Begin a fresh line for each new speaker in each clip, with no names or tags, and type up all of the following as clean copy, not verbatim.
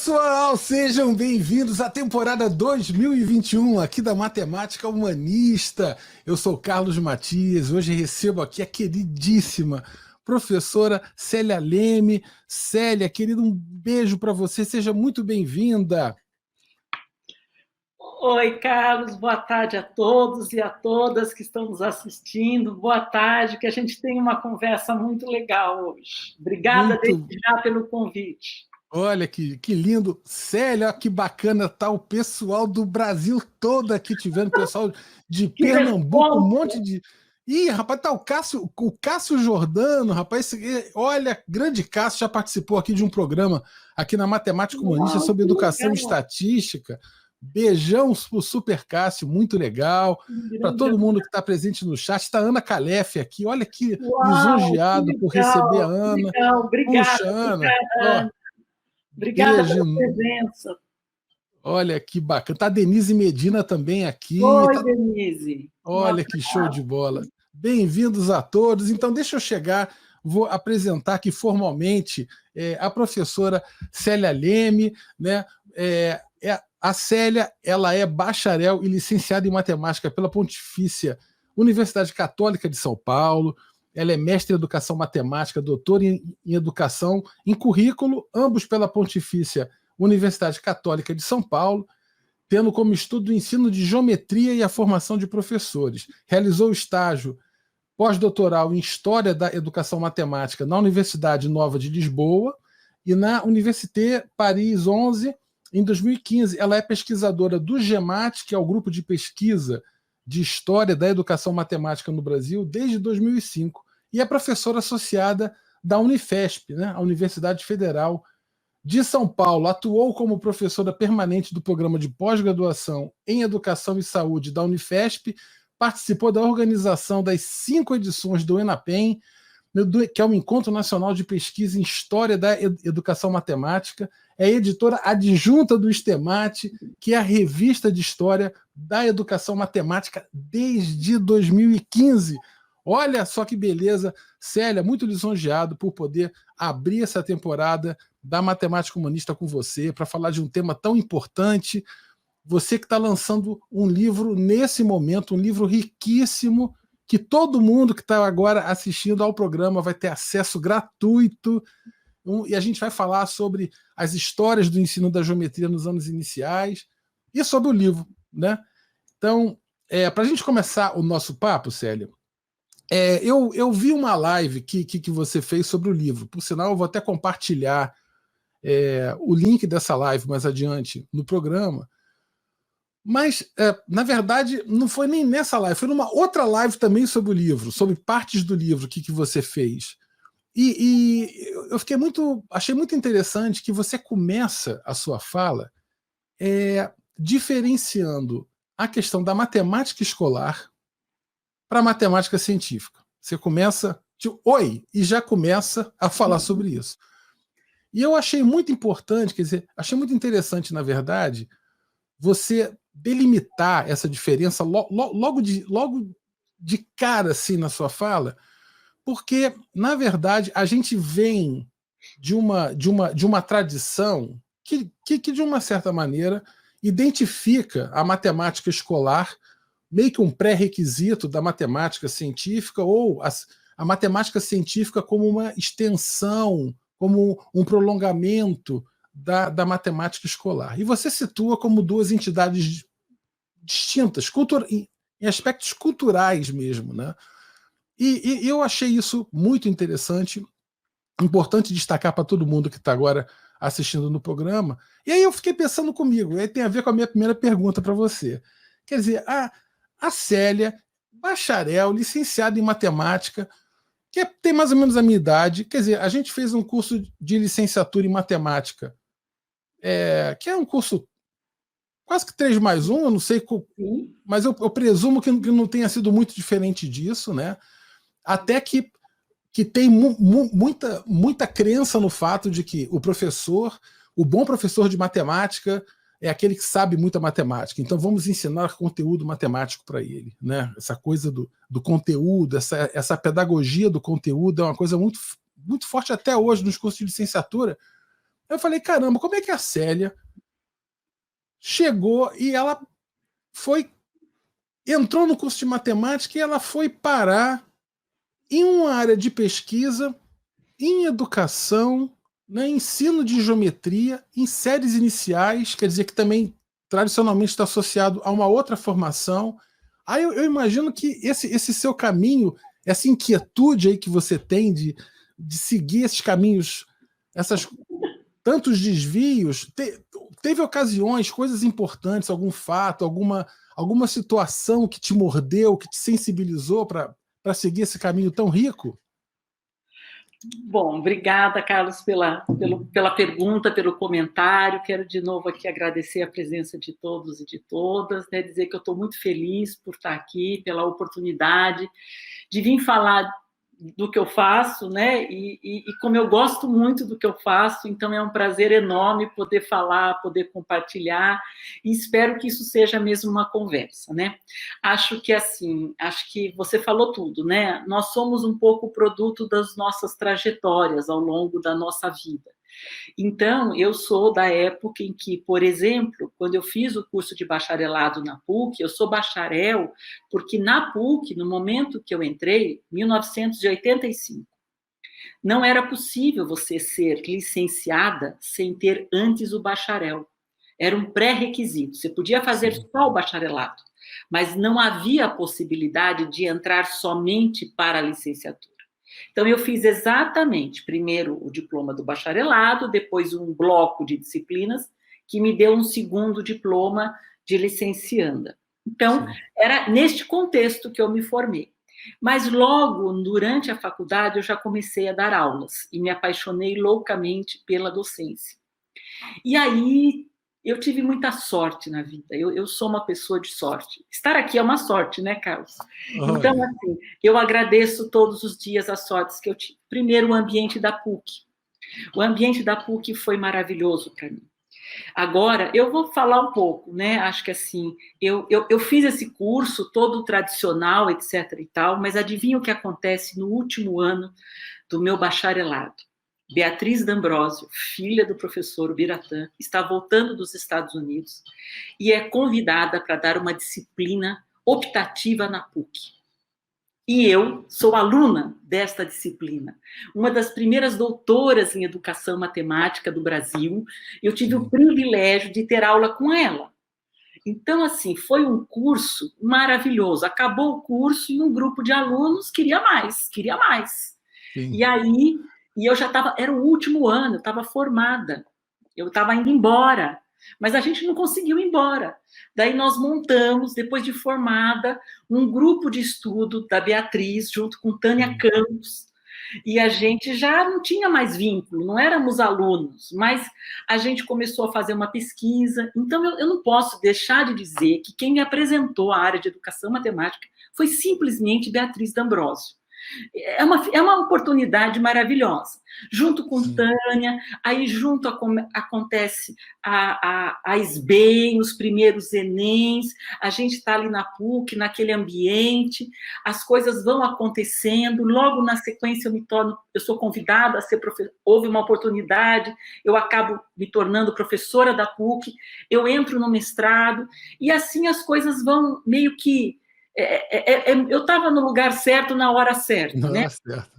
pessoal, sejam bem-vindos à temporada 2021 aqui da Matemática Humanista. Eu sou Carlos Matias, hoje recebo aqui a queridíssima professora Célia Leme. Célia, querida, um beijo para você, seja muito bem-vinda.
Oi, Carlos, boa tarde a todos e a todas que estão nos assistindo. Boa tarde, que a gente tem uma conversa muito legal hoje. Obrigada
Muito.
desde já pelo convite.
Olha que lindo. Célia, olha que bacana, tá o pessoal do Brasil todo aqui te vendo, pessoal de
Que
Pernambuco, um
resposta!
monte de... Ih, rapaz, tá o Cássio Jordano, rapaz, olha, grande Cássio, já participou aqui de um programa aqui na Matemática Humanista
Uau,
sobre
que
educação e
legal!
estatística. Beijão pro Super Cássio, muito legal.
Um
Para
grande
todo mundo
abraço.
que está presente no chat, está a Ana Calef aqui, olha que
Uau,
lisonjeado por receber a
que
Ana.
legal.
Puxa,
Obrigada,
Ana,
obrigada,
ó,
Ana. Obrigada pela
beijo.
presença.
Olha que bacana. Tá a Denise Medina também aqui.
Oi, Denise. Um
Olha que show de
abraço.
bola. Bem-vindos a todos. Então, deixa eu chegar, vou apresentar aqui formalmente a professora Célia Leme, né? A Célia, ela é bacharel e licenciada em matemática pela Pontifícia Universidade Católica de São Paulo. Ela é mestre em educação matemática, doutora em educação em currículo, ambos pela Pontifícia Universidade Católica de São Paulo, tendo como estudo o ensino de geometria e a formação de professores. Realizou estágio pós-doutoral em História da Educação Matemática na Universidade Nova de Lisboa e na Université Paris 11, em 2015. Ela é pesquisadora do GEMAT, que é o grupo de pesquisa de História da Educação Matemática no Brasil, desde 2005, e é professora associada da Unifesp, né, a Universidade Federal de São Paulo. Atuou como professora permanente do programa de pós-graduação em Educação e Saúde da Unifesp, participou da organização das 5 edições do ENAPEM, que é o Encontro Nacional de Pesquisa em História da Educação Matemática, é editora adjunta do STEMAT, que é a revista de História da Educação Matemática desde 2015. Olha só que beleza. Célia, muito lisonjeado por poder abrir essa temporada da Matemática Humanista com você, para falar de um tema tão importante. Você que está lançando um livro nesse momento, um livro riquíssimo, que todo mundo que está agora assistindo ao programa vai ter acesso gratuito. E a gente vai falar sobre as histórias do ensino da geometria nos anos iniciais e sobre o livro, né? Então, para a gente começar o nosso papo, Célia, eu vi uma live que você fez sobre o livro. Por sinal, eu vou até compartilhar o link dessa live mais adiante no programa. Mas, na verdade, não foi nem nessa live, foi numa outra live também sobre o livro, sobre partes do livro que você fez. E eu achei muito interessante que você começa a sua fala diferenciando a questão da matemática escolar para a matemática científica. Você começa, tipo, oi, e já começa a falar sobre isso. E eu achei muito importante, quer dizer, achei muito interessante, na verdade, você delimitar essa diferença logo de cara assim na sua fala, porque, na verdade, a gente vem de uma tradição que, de uma certa maneira, identifica a matemática escolar meio que um pré-requisito da matemática científica, ou a matemática científica como uma extensão, como um prolongamento da matemática escolar. E você situa como duas entidades distintas, em aspectos culturais mesmo, né? E eu achei isso muito interessante, importante destacar para todo mundo que está agora assistindo no programa. E aí eu fiquei pensando comigo, e aí tem a ver com a minha primeira pergunta para você. Quer dizer, a Célia, bacharel, licenciada em matemática, tem mais ou menos a minha idade, quer dizer, a gente fez um curso de licenciatura em matemática, que é um curso quase que 3+1, eu não sei, mas eu presumo que não tenha sido muito diferente disso, né? Até que tem muita crença no fato de que o bom professor de matemática é aquele que sabe muita matemática. Então vamos ensinar conteúdo matemático para ele, né? Essa coisa do conteúdo, essa pedagogia do conteúdo é uma coisa muito, muito forte até hoje nos cursos de licenciatura. Eu falei, caramba, como é que a Célia chegou e ela entrou no curso de matemática e ela foi parar em uma área de pesquisa, em educação, né, ensino de geometria, em séries iniciais, quer dizer que também tradicionalmente está associado a uma outra formação. Aí eu imagino que esse seu caminho, essa inquietude aí que você tem de seguir esses caminhos, essas tantos desvios, teve ocasiões, coisas importantes, algum fato, alguma situação que te mordeu, que te sensibilizou para seguir esse caminho tão rico?
Bom, obrigada, Carlos, pela pergunta, pelo comentário. Quero de novo aqui agradecer a presença de todos e de todas, né? Dizer que eu estou muito feliz por estar aqui, pela oportunidade de vir falar do que eu faço, né? E como eu gosto muito do que eu faço, então é um prazer enorme poder falar, poder compartilhar, e espero que isso seja mesmo uma conversa, né? Acho que você falou tudo, né? Nós somos um pouco produto das nossas trajetórias ao longo da nossa vida. Então, eu sou da época em que, por exemplo, quando eu fiz o curso de bacharelado na PUC, eu sou bacharel porque na PUC, no momento que eu entrei, 1985, não era possível você ser licenciada sem ter antes o bacharel. Era um pré-requisito. Você podia fazer só o bacharelado, mas não havia a possibilidade de entrar somente para a licenciatura. Então, eu fiz exatamente, primeiro o diploma do bacharelado, depois um bloco de disciplinas, que me deu um segundo diploma de licencianda. Então, era neste contexto que eu me formei. Mas logo, durante a faculdade, eu já comecei a dar aulas e me apaixonei loucamente pela docência. E aí, eu tive muita sorte na vida, eu sou uma pessoa de sorte. Estar aqui é uma sorte, né, Carlos? Então, assim, eu agradeço todos os dias as sortes que eu tive. Primeiro, o ambiente da PUC. O ambiente da PUC foi maravilhoso para mim. Agora, eu vou falar um pouco, né? Acho que assim, eu fiz esse curso todo tradicional, etc. e tal, mas adivinha o que acontece no último ano do meu bacharelado? Beatriz D'Ambrosio, filha do professor Biratã, está voltando dos Estados Unidos e é convidada para dar uma disciplina optativa na PUC. E eu sou aluna desta disciplina, uma das primeiras doutoras em educação matemática do Brasil. Eu tive o privilégio de ter aula com ela. Então, assim, foi um curso maravilhoso. Acabou o curso e um grupo de alunos queria mais, queria mais. Sim. E aí, eu já estava, era o último ano, eu estava formada, eu estava indo embora, mas a gente não conseguiu ir embora. Daí nós montamos, depois de formada, um grupo de estudo da Beatriz, junto com Tânia Campos, e a gente já não tinha mais vínculo, não éramos alunos, mas a gente começou a fazer uma pesquisa. Então, eu não posso deixar de dizer que quem me apresentou a área de educação matemática foi simplesmente Beatriz D'Ambrosio. É uma oportunidade maravilhosa. Junto com Tânia, aí junto acontece a SBEM, os primeiros Enems, a gente está ali na PUC, naquele ambiente, as coisas vão acontecendo, logo na sequência eu sou convidada a ser professora, houve uma oportunidade, eu acabo me tornando professora da PUC, eu entro no mestrado, e assim as coisas vão meio que eu estava no lugar certo na hora certa, né?
Certo.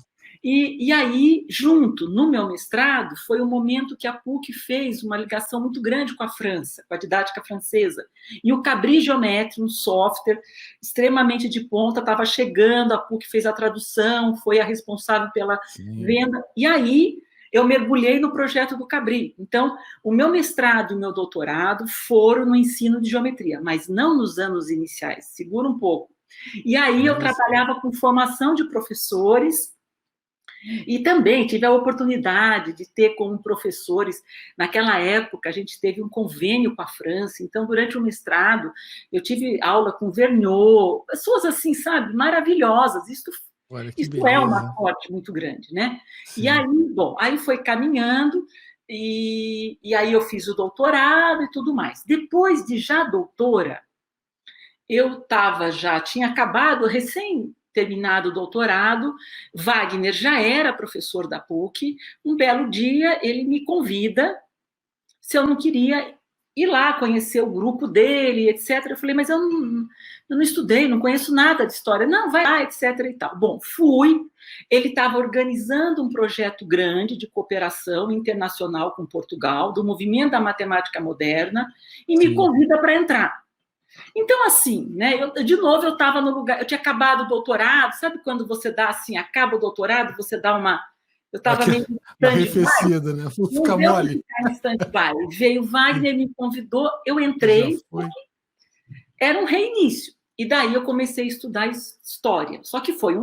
E aí, junto, no meu mestrado, foi o momento que a PUC fez uma ligação muito grande com a França, com a didática francesa. E o Cabri Geometry, um software extremamente de ponta, estava chegando, a PUC fez a tradução, foi a responsável pela venda. E aí, eu mergulhei no projeto do Cabri. Então, o meu mestrado e o meu doutorado foram no ensino de geometria, mas não nos anos iniciais, segura um pouco. E aí eu trabalhava com formação de professores e também tive a oportunidade de ter como professores, naquela época a gente teve um convênio com a França, então durante o mestrado eu tive aula com Vergniaud, pessoas assim, sabe, maravilhosas, isso é uma sorte muito grande, né? Sim. E aí, bom, aí foi caminhando, e aí eu fiz o doutorado e tudo mais. Depois de já doutora, eu tinha acabado, recém terminado o doutorado, Wagner já era professor da PUC, um belo dia ele me convida se eu não queria ir lá conhecer o grupo dele, etc. Eu falei, mas eu não estudei, não conheço nada de história. Não, vai lá, etc. e tal. Bom, fui. Ele estava organizando um projeto grande de cooperação internacional com Portugal, do Movimento da Matemática Moderna, e me convida para entrar. Então, assim, né, de novo eu estava no lugar, eu tinha acabado o doutorado, sabe quando você dá assim, acaba o doutorado, você dá uma... Eu estava meio
arrefecida, né? Fica mole.
Veio Wagner, me convidou, eu entrei, era um reinício. E daí eu comecei a estudar história. Só que foi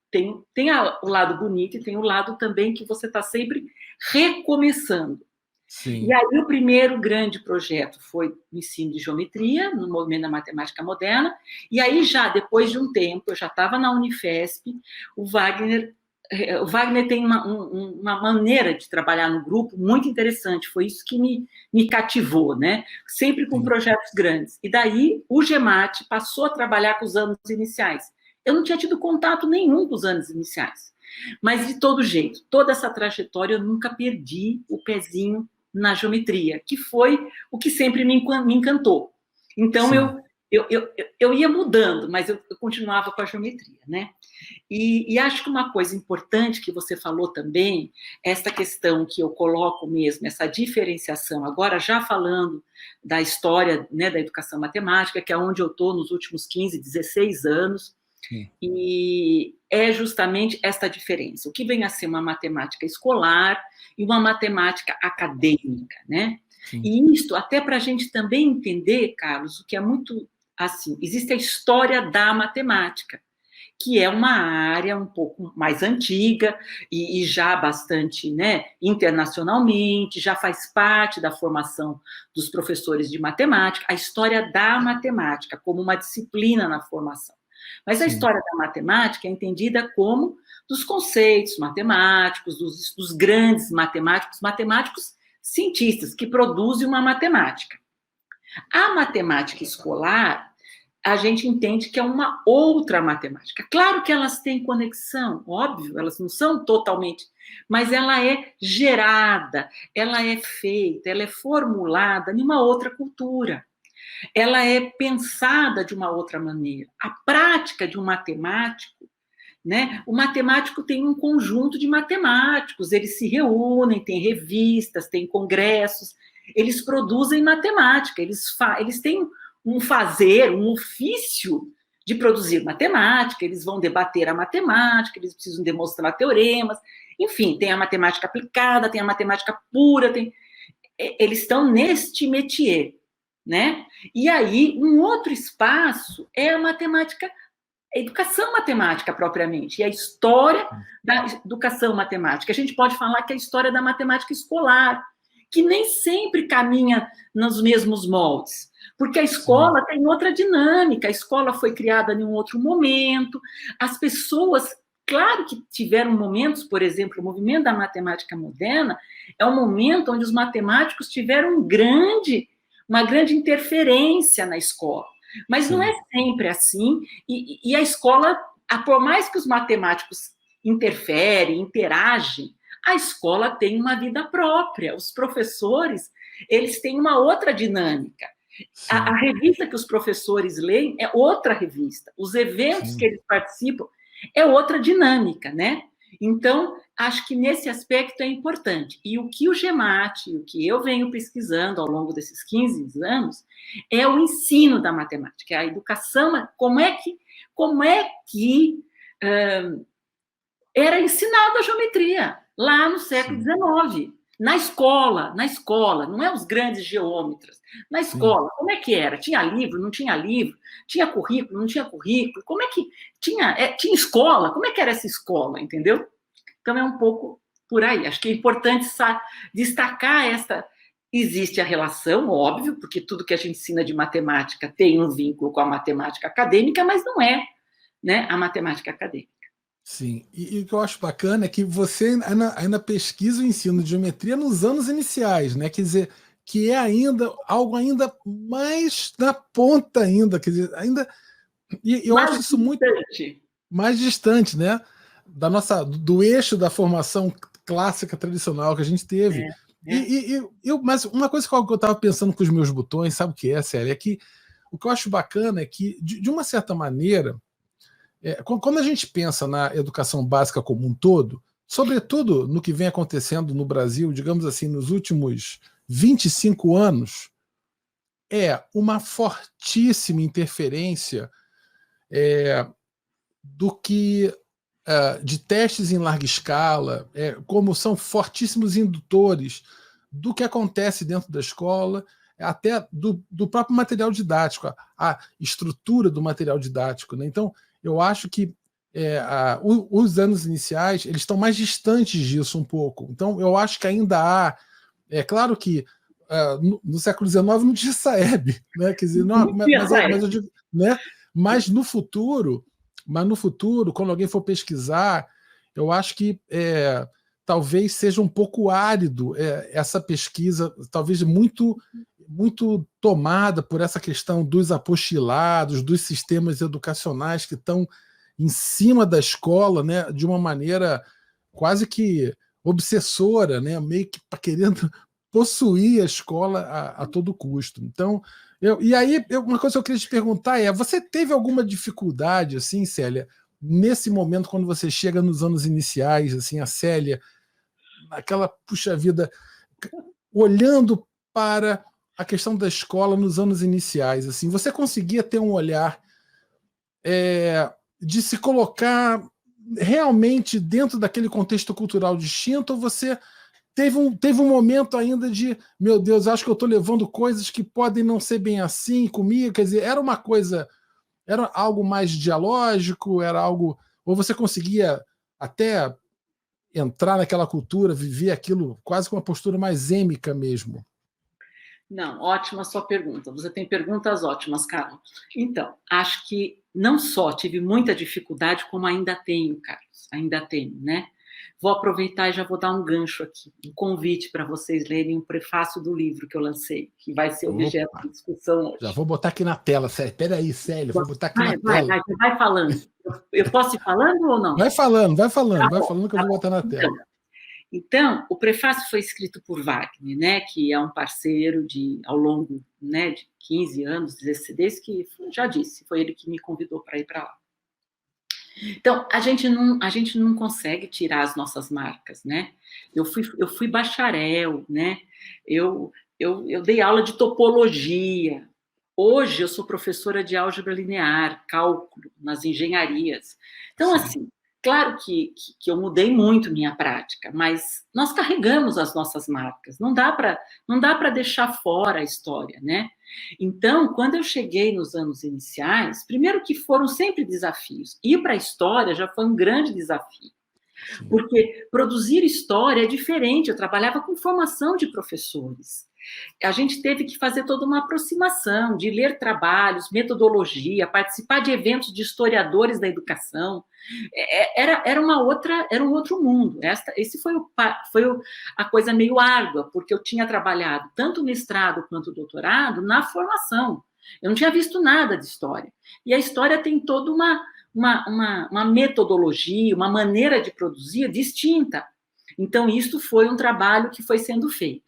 tem o lado bonito e tem o lado também que você está sempre recomeçando. Sim. E aí o primeiro grande projeto foi o ensino de geometria, no Movimento da Matemática Moderna, e aí já depois de um tempo, eu já estava na Unifesp, o Wagner tem uma maneira de trabalhar no grupo muito interessante, foi isso que me cativou, né? Sempre com projetos grandes. E daí o GEMAT passou a trabalhar com os anos iniciais. Eu não tinha tido contato nenhum com os anos iniciais. Mas, de todo jeito, toda essa trajetória eu nunca perdi o pezinho na geometria, que foi o que sempre me encantou. Então, eu ia mudando, mas eu continuava com a geometria, né? E acho que uma coisa importante que você falou também, essa questão que eu coloco mesmo, essa diferenciação, agora já falando da história, né, da educação matemática, que é onde eu estou nos últimos 15, 16 anos, e é justamente esta diferença, o que vem a ser uma matemática escolar e uma matemática acadêmica, né? Sim. E isto, até para a gente também entender, Carlos, o que é muito assim, existe a história da matemática, que é uma área um pouco mais antiga e já bastante, né, internacionalmente, já faz parte da formação dos professores de matemática, a história da matemática como uma disciplina na formação. Mas a história da matemática é entendida como dos conceitos matemáticos, dos grandes matemáticos cientistas que produzem uma matemática. A matemática escolar, a gente entende que é uma outra matemática. Claro que elas têm conexão, óbvio, elas não são totalmente, mas ela é gerada, ela é feita, ela é formulada em uma outra cultura. Ela é pensada de uma outra maneira. A prática de um matemático, né? O matemático tem um conjunto de matemáticos, eles se reúnem, tem revistas, tem congressos, eles produzem matemática, eles têm um fazer, um ofício de produzir matemática, eles vão debater a matemática, eles precisam demonstrar teoremas, enfim, tem a matemática aplicada, tem a matemática pura, eles estão neste métier, né? E aí, um outro espaço é a matemática, a educação matemática propriamente, e a história da educação matemática. A gente pode falar que é a história da matemática escolar, que nem sempre caminha nos mesmos moldes, porque a escola tem outra dinâmica, a escola foi criada em um outro momento, as pessoas, claro que tiveram momentos, por exemplo, o movimento da matemática moderna é um momento onde os matemáticos tiveram uma grande interferência na escola, mas não é sempre assim, e a escola, por mais que os matemáticos interagem, a escola tem uma vida própria, os professores, eles têm uma outra dinâmica. A revista que os professores leem é outra revista, os eventos que eles participam é outra dinâmica, né? Então, acho que nesse aspecto é importante. E o que o GEMAT, o que eu venho pesquisando ao longo desses 15 anos, é o ensino da matemática, a educação, como é que era ensinada a geometria, lá no século XIX, na escola, não é os grandes geômetras, na escola, como é que era? Tinha livro, não tinha livro? Tinha currículo, não tinha currículo? Como é que tinha escola? Como é que era essa escola, entendeu? Então é um pouco por aí. Acho que é importante destacar existe a relação, óbvio, porque tudo que a gente ensina de matemática tem um vínculo com a matemática acadêmica, mas não é, né, a matemática acadêmica.
Sim, e o que eu acho bacana é que você ainda pesquisa o ensino de geometria nos anos iniciais, né? Quer dizer, que é ainda algo ainda mais na ponta ainda, quer dizer, ainda... E eu acho isso muito... mais distante, né? Do eixo da formação clássica tradicional que a gente teve. Mas uma coisa que eu estava pensando com os meus botões, sabe o que é, Célia? É que o que eu acho bacana é que, de uma certa maneira, quando a gente pensa na educação básica como um todo, sobretudo no que vem acontecendo no Brasil, digamos assim, nos últimos 25 anos, é uma fortíssima interferência de testes em larga escala, como são fortíssimos indutores do que acontece dentro da escola, até do próprio material didático, a estrutura do material didático, né? Então, eu acho que os anos iniciais eles estão mais distantes disso um pouco. Então, eu acho que ainda há... É claro que no século XIX não tinha Saeb, né? Quer dizer, não, mas eu digo, né? Mas no futuro, quando alguém for pesquisar, eu acho que talvez seja um pouco árido essa pesquisa, talvez muito tomada por essa questão dos apostilados, dos sistemas educacionais que estão em cima da escola, né, de uma maneira quase que obsessora, né, meio que querendo possuir a escola a todo custo. Então, uma coisa que eu queria te perguntar você teve alguma dificuldade, assim, Célia, nesse momento, quando você chega nos anos iniciais, assim, a Célia, aquela, puxa vida, olhando para a questão da escola nos anos iniciais, assim, você conseguia ter um olhar de se colocar realmente dentro daquele contexto cultural distinto, ou você teve um momento ainda de, meu Deus, acho que eu estou levando coisas que podem não ser bem assim comigo, quer dizer, era algo mais dialógico, era algo, ou você conseguia até entrar naquela cultura, viver aquilo quase com uma postura mais êmica mesmo?
Não, ótima sua pergunta. Você tem perguntas ótimas, Carlos. Então, acho que não só tive muita dificuldade, como ainda tenho, Carlos. Ainda tenho, né? Vou aproveitar e já vou dar um gancho aqui, um convite para vocês lerem o prefácio do livro que eu lancei, que vai ser objeto de discussão hoje.
Já vou botar aqui na tela, Célia. Peraí, Célia, vou botar aqui na tela.
Vai falando. Eu posso ir falando ou não?
Vai falando que eu vou botar na tela.
Então, o prefácio foi escrito por Wagner, né, que é um parceiro ao longo, né, de 15 anos, desde que, já disse, foi ele que me convidou para ir para lá. Então, a gente não consegue tirar as nossas marcas, né? Eu fui bacharel, né? Eu dei aula de topologia. Hoje eu sou professora de álgebra linear, cálculo, nas engenharias. Então, assim, claro que eu mudei muito minha prática, mas nós carregamos as nossas marcas. Não dá para deixar fora a história, né? Então, quando eu cheguei nos anos iniciais, primeiro que foram sempre desafios. Ir para a história já foi um grande desafio. Porque produzir história é diferente. Eu trabalhava com formação de professores. A gente teve que fazer toda uma aproximação, de ler trabalhos, metodologia, participar de eventos de historiadores da educação. Era um outro mundo. Esse foi a coisa meio árdua, porque eu tinha trabalhado tanto mestrado quanto doutorado na formação. Eu não tinha visto nada de história. E a história tem toda uma metodologia, uma maneira de produzir distinta. Então, isso foi um trabalho que foi sendo feito.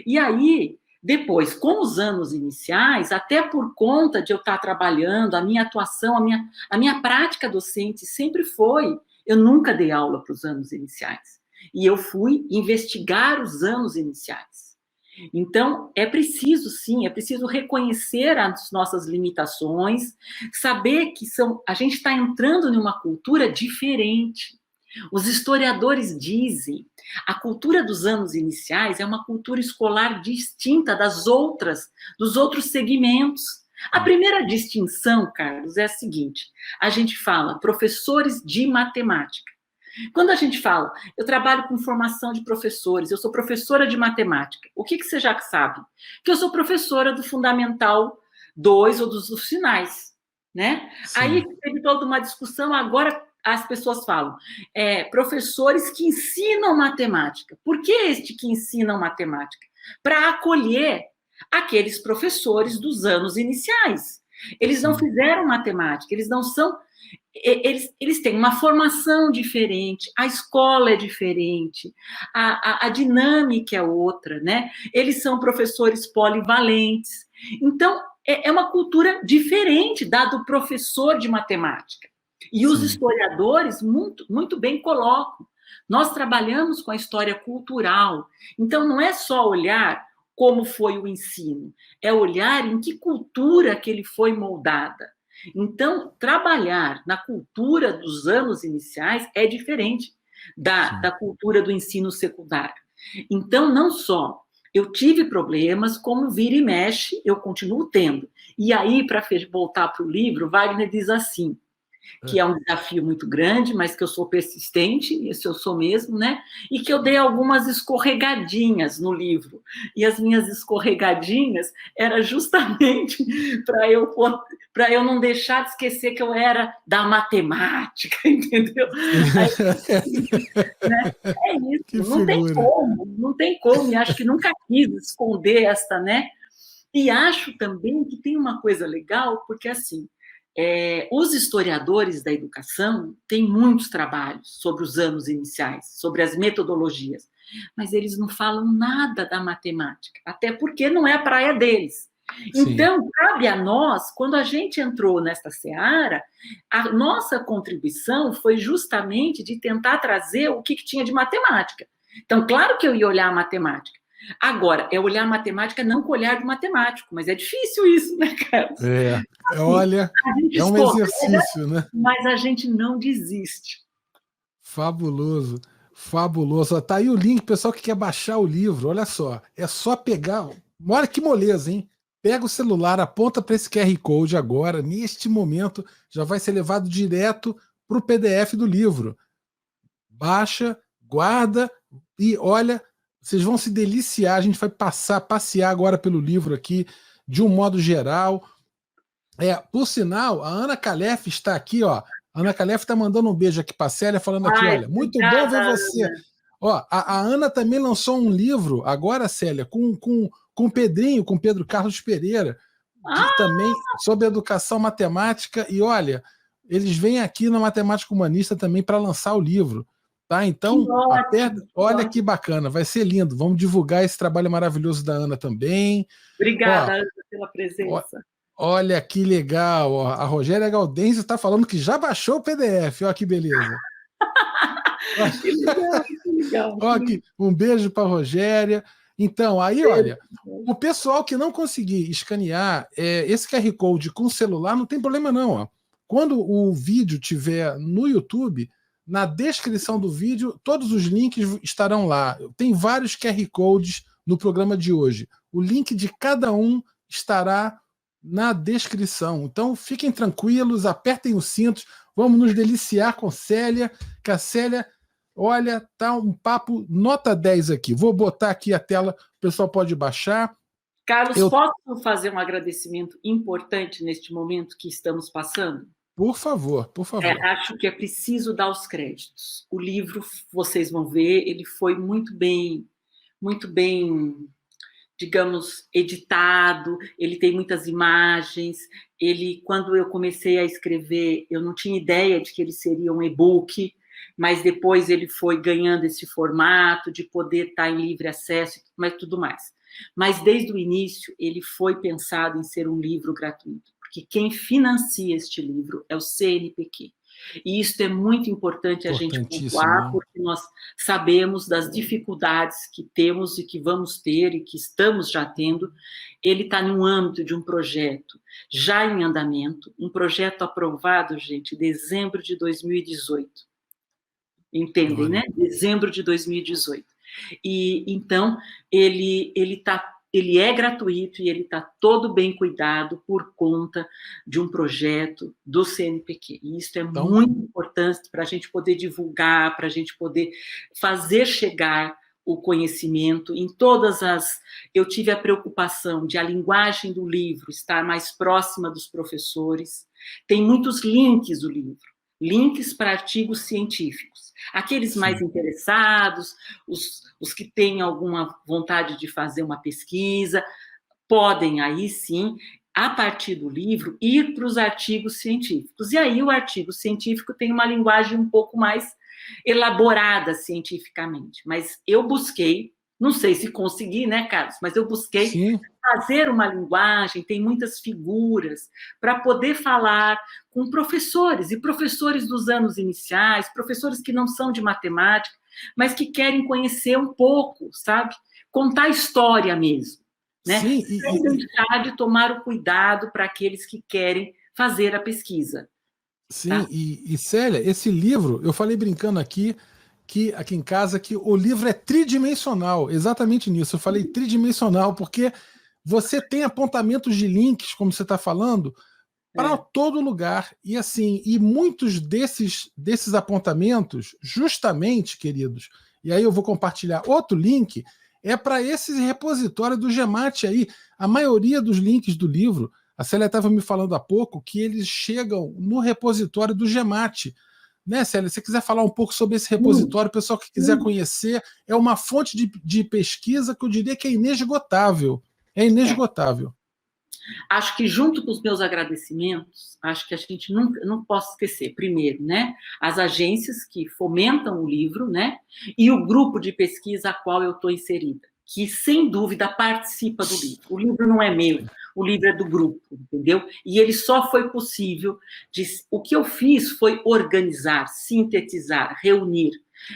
E aí, depois, com os anos iniciais, até por conta de eu estar trabalhando, a minha atuação, a minha prática docente sempre foi, eu nunca dei aula para os anos iniciais. E eu fui investigar os anos iniciais. Então, é preciso reconhecer as nossas limitações, saber que a gente está entrando em uma cultura diferente. Os historiadores dizem a cultura dos anos iniciais é uma cultura escolar distinta dos outros segmentos. A primeira distinção, Carlos, é a seguinte: a gente fala professores de matemática. Quando a gente fala, eu trabalho com formação de professores, eu sou professora de matemática, o que você já sabe? Que eu sou professora do Fundamental 2 ou dos finais, né? Sim. Aí teve toda uma discussão, agora as pessoas falam, professores que ensinam matemática. Por que este que ensinam matemática? Para acolher aqueles professores dos anos iniciais, Eles não
Sim.
fizeram matemática, eles não são... Eles têm uma formação diferente, a escola é diferente, a dinâmica é outra, né? Eles são professores polivalentes. Então, é uma cultura diferente da do professor de matemática. E os
Sim.
historiadores muito, muito bem colocam. Nós trabalhamos com a história cultural. Então, não é só olhar como foi o ensino, é olhar em que cultura que ele foi moldada. Então, trabalhar na cultura dos anos iniciais é diferente da cultura do ensino secundário. Então, não só eu tive problemas, como vira e mexe, eu continuo tendo. E aí, para voltar para o livro, Wagner diz assim, que é um desafio muito grande, mas que eu sou persistente, esse eu sou mesmo, né? E que eu dei algumas escorregadinhas no livro. E as minhas escorregadinhas era justamente para eu não deixar de esquecer que eu era da matemática, entendeu? Aí, né? É isso,
Que
não tem
figura.
como, não tem como, e acho que nunca quis esconder esta, né? E acho também que tem uma coisa legal, porque assim, os historiadores da educação têm muitos trabalhos sobre os anos iniciais, sobre as metodologias, mas eles não falam nada da matemática, até porque não é a praia deles.
Sim.
Então, cabe a nós, quando a gente entrou nesta seara, a nossa contribuição foi justamente de tentar trazer o que tinha de matemática. Então, claro que eu ia olhar a matemática. Agora, é olhar a matemática não com olhar de matemático, mas é difícil isso, né, Carlos? Assim,
Olha,
a gente
é um
escorrega,
exercício, né?
mas a gente não desiste.
Fabuloso, fabuloso. Ó, tá aí o link, pessoal que quer baixar o livro. Olha só, é só pegar. Olha que moleza, hein? Pega o celular, aponta para esse QR Code agora, neste momento, já vai ser levado direto para o PDF do livro. Baixa, guarda e olha, vocês vão se deliciar. A gente vai passear agora pelo livro aqui, de um modo geral. Por sinal, a Ana Calef está aqui, ó. A Ana Calef está mandando um beijo aqui para a Célia, falando aqui,
Ai,
olha, muito bom ver
obrigada,
você.
Ana.
Ó, a Ana também lançou um livro, agora, Célia, com o Pedrinho, com Pedro Carlos Pereira,
Ah,
também sobre educação matemática. E olha, eles vêm aqui na Matemática Humanista também para lançar o livro. Tá?
que
Então, aperta,
ótimo, que
olha que
ótimo.
bacana, vai ser lindo. Vamos divulgar esse trabalho maravilhoso da Ana também. Ó,
Obrigada, Ana, pela
ó,
presença.
olha que legal, ó. A Rogéria Gaudêncio está falando que já baixou o PDF, olha que beleza.
Que legal, que legal.
Ó, aqui, um beijo para a Rogéria. Então, aí, olha,
Beijo.
o pessoal que não conseguir escanear esse QR Code com celular, não tem problema não. Ó. Quando o vídeo tiver no YouTube, na descrição do vídeo, todos os links estarão lá. Tem vários QR Codes no programa de hoje. O link de cada um estará na descrição. Então, fiquem tranquilos, apertem os cintos, vamos nos deliciar com Célia, que a Célia, olha, tá um papo nota 10 aqui. Vou botar aqui a tela, o pessoal pode baixar.
Carlos, posso fazer um agradecimento importante neste momento que estamos passando?
Por favor, por favor.
Acho que é preciso dar os créditos. O livro, vocês vão ver, ele foi muito bem, digamos, editado, ele tem muitas imagens, quando eu comecei a escrever, eu não tinha ideia de que ele seria um e-book, mas depois ele foi ganhando esse formato de poder estar em livre acesso, mas tudo mais. Mas desde o início ele foi pensado em ser um livro gratuito, porque quem financia este livro é o CNPq. E isso é muito importante a gente pontuar, porque nós sabemos das dificuldades que temos e que vamos ter e que estamos já tendo. Ele está no âmbito de um projeto já em andamento, um projeto aprovado, gente, em dezembro de 2018. Entendem, né? Dezembro de 2018. E então ele é gratuito e ele está todo bem cuidado por conta de um projeto do CNPq. E isso é muito importante para a gente poder divulgar, para a gente poder fazer chegar o conhecimento em todas as... Eu tive a preocupação de a linguagem do livro estar mais próxima dos professores. Tem muitos links do livro, links para artigos científicos. Aqueles mais interessados, os que têm alguma vontade de fazer uma pesquisa, podem aí sim a partir do livro, ir para os artigos científicos. E aí o artigo científico tem uma linguagem um pouco mais elaborada cientificamente. Mas eu busquei, não sei se consegui, né, Carlos? Mas eu busquei
Sim.
fazer uma linguagem, tem muitas figuras, para poder falar com professores, e professores dos anos iniciais, professores que não são de matemática, mas que querem conhecer um pouco, sabe? Contar história mesmo, né?
Sim,
Sem deixar de tomar o cuidado para aqueles que querem fazer a pesquisa.
sim,
Tá?
Célia, esse livro, eu falei brincando aqui, que aqui em casa, que o livro é tridimensional, exatamente nisso. Eu falei tridimensional, porque você tem apontamentos de links, como você está falando, para todo lugar. E assim, e muitos desses apontamentos, justamente, queridos, e aí eu vou compartilhar outro link, é para esse repositório do GEMAT aí. A maioria dos links do livro, a Célia estava me falando há pouco, que eles chegam no repositório do GEMAT. Né, Célia? Se você quiser falar um pouco sobre esse repositório, o pessoal que quiser conhecer, é uma fonte de pesquisa que eu diria que é inesgotável. É inesgotável.
Acho que junto com os meus agradecimentos, acho que a gente nunca, não posso esquecer, primeiro, né, as agências que fomentam o livro, né, e o grupo de pesquisa a qual eu estou inserida, que sem dúvida participa do livro. O livro não é meu, o livro é do grupo, entendeu? E ele só foi possível, o que eu fiz foi organizar, sintetizar, reunir,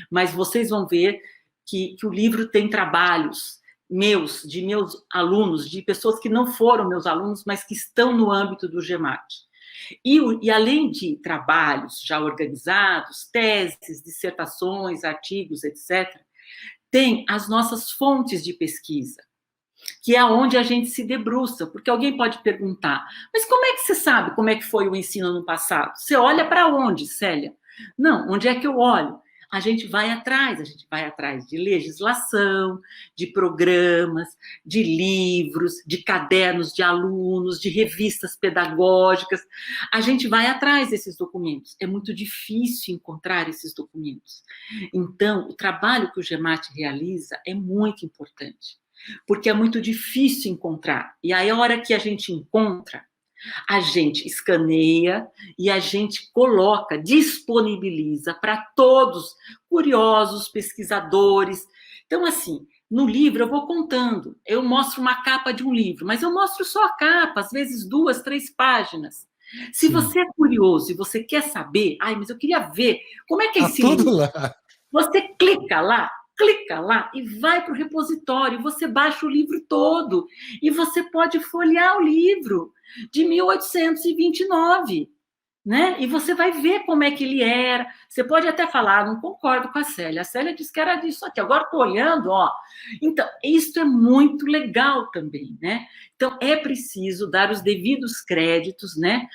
mas vocês vão ver que o livro tem trabalhos de meus alunos, de pessoas que não foram meus alunos, mas que estão no âmbito do GEMAT. E além de trabalhos já organizados, teses, dissertações, artigos, etc., tem as nossas fontes de pesquisa, que é onde a gente se debruça, porque alguém pode perguntar, mas como é que você sabe como é que foi o ensino no passado? Você olha para onde, Célia? Não, onde é que eu olho? A gente vai atrás de legislação, de programas, de livros, de cadernos de alunos, de revistas pedagógicas. A gente vai atrás desses documentos. É muito difícil encontrar esses documentos. Então, o trabalho que o GEMAT realiza é muito importante, porque é muito difícil encontrar. E aí, a hora que a gente encontra, a gente escaneia e a gente coloca, disponibiliza para todos, curiosos, pesquisadores. Então, assim, no livro eu vou contando, eu mostro uma capa de um livro, mas eu mostro só a capa, às vezes 2, 3 páginas. Se
Sim.
você é curioso e você quer saber, mas eu queria ver, como é que é esse
tudo
livro?
lá.
Você clica lá e vai para o repositório, você baixa o livro todo e você pode folhear o livro de 1829, né? E você vai ver como é que ele era. Você pode até falar, não concordo com a Célia disse que era disso aqui, agora estou olhando, ó. Então, isso é muito legal também, né? Então, é preciso dar os devidos créditos, né?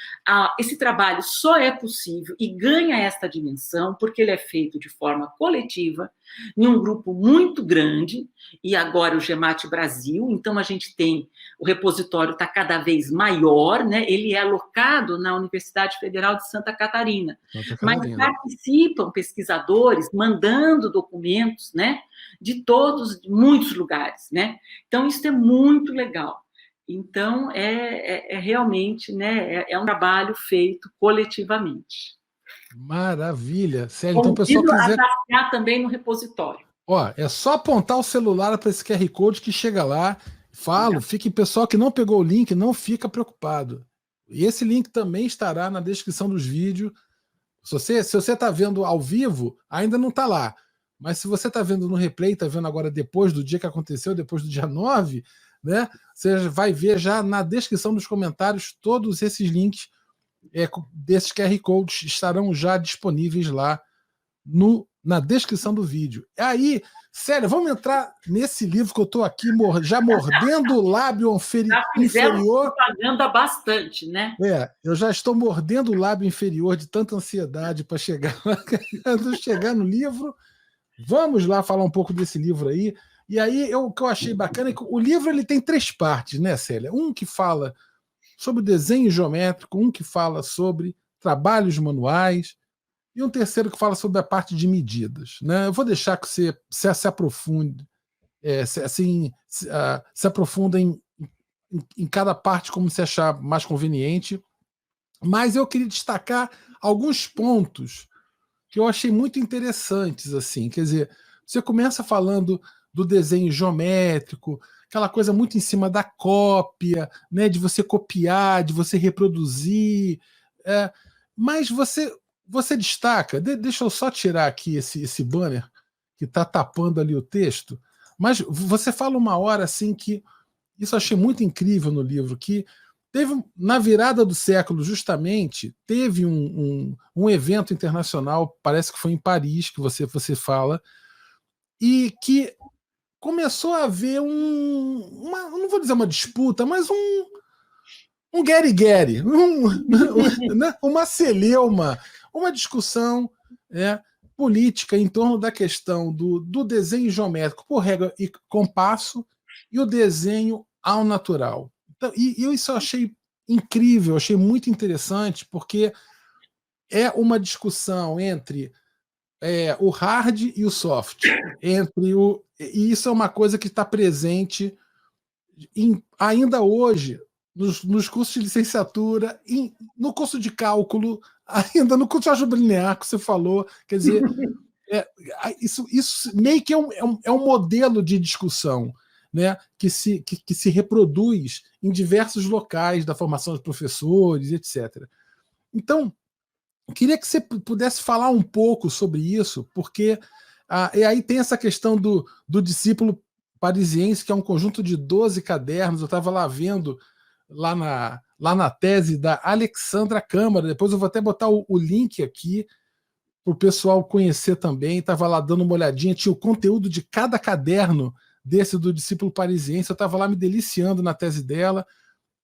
Esse trabalho só é possível e ganha esta dimensão porque ele é feito de forma coletiva, em um grupo muito grande, e agora o GEMAT Brasil, então a gente tem, o repositório está cada vez maior, né? Ele é alocado na Universidade Federal de Santa Catarina, mas participam pesquisadores mandando documentos, né? De muitos lugares, né? Então, isso é muito legal. Então, realmente, né, é um trabalho feito coletivamente.
Maravilha. Célia, então o pessoal
Convido a
quiser...
adaptar também no repositório.
Ó, é só apontar o celular para esse QR Code que chega lá. Falo, fique pessoal que não pegou o link, não fica preocupado. E esse link também estará na descrição dos vídeos. Se você está vendo ao vivo, ainda não está lá. Mas se você está vendo no replay, está vendo agora depois do dia que aconteceu, depois do dia 9, né? Você vai ver já na descrição dos comentários todos esses links desses QR Codes estarão já disponíveis lá na descrição do vídeo. Aí, Célia, vamos entrar nesse livro que eu estou aqui já mordendo o lábio inferior.
Propaganda bastante, né?
Eu já estou mordendo o lábio inferior de tanta ansiedade para chegar no livro. Vamos lá falar um pouco desse livro aí. E aí, o que eu achei bacana é que o livro ele tem 3 partes, né, Célia? Um que fala sobre desenho geométrico, um que fala sobre trabalhos manuais, e um terceiro que fala sobre a parte de medidas. Né? Eu vou deixar que você se aprofunde, se aprofunda em em cada parte como você achar mais conveniente. Mas eu queria destacar alguns pontos que eu achei muito interessantes, assim. Quer dizer, você começa falando do desenho geométrico, aquela coisa muito em cima da cópia, né, de você copiar, de você reproduzir. Mas você destaca, deixa eu só tirar aqui esse banner que está tapando ali o texto, mas você fala uma hora assim que isso eu achei muito incrível no livro, que teve, na virada do século, justamente, teve um evento internacional, parece que foi em Paris, que você fala, e que começou a haver não vou dizer uma disputa, mas um guerre-guerre, né, uma celeuma, uma discussão, né, política em torno da questão do desenho geométrico por régua e compasso e o desenho ao natural. Então, e isso eu achei incrível, achei muito interessante, porque é uma discussão entre o hard e o soft, e isso é uma coisa que está presente ainda hoje nos cursos de licenciatura, no curso de cálculo, ainda no curso de álgebra linear que você falou, quer dizer, isso meio que é um modelo de discussão, né, que se reproduz em diversos locais da formação de professores, etc. Então, eu queria que você pudesse falar um pouco sobre isso, porque e aí tem essa questão do discípulo parisiense, que é um conjunto de 12 cadernos. Eu estava lá vendo, lá na tese da Alexandra Câmara, depois eu vou até botar o link aqui para o pessoal conhecer também. Estava lá dando uma olhadinha, tinha o conteúdo de cada caderno desse do discípulo parisiense. Eu estava lá me deliciando na tese dela,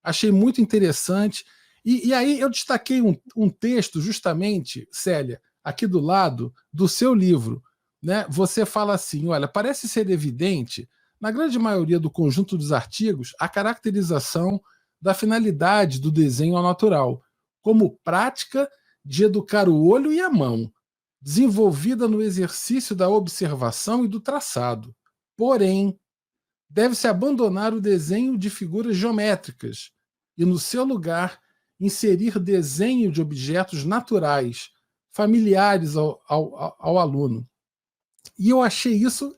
achei muito interessante. E aí eu destaquei um texto, justamente, Célia, aqui do lado do seu livro. Né? Você fala assim: olha, parece ser evidente, na grande maioria do conjunto dos artigos, a caracterização da finalidade do desenho ao natural, como prática de educar o olho e a mão, desenvolvida no exercício da observação e do traçado. Porém, deve-se abandonar o desenho de figuras geométricas e, no seu lugar, inserir desenho de objetos naturais, familiares ao aluno. E eu achei isso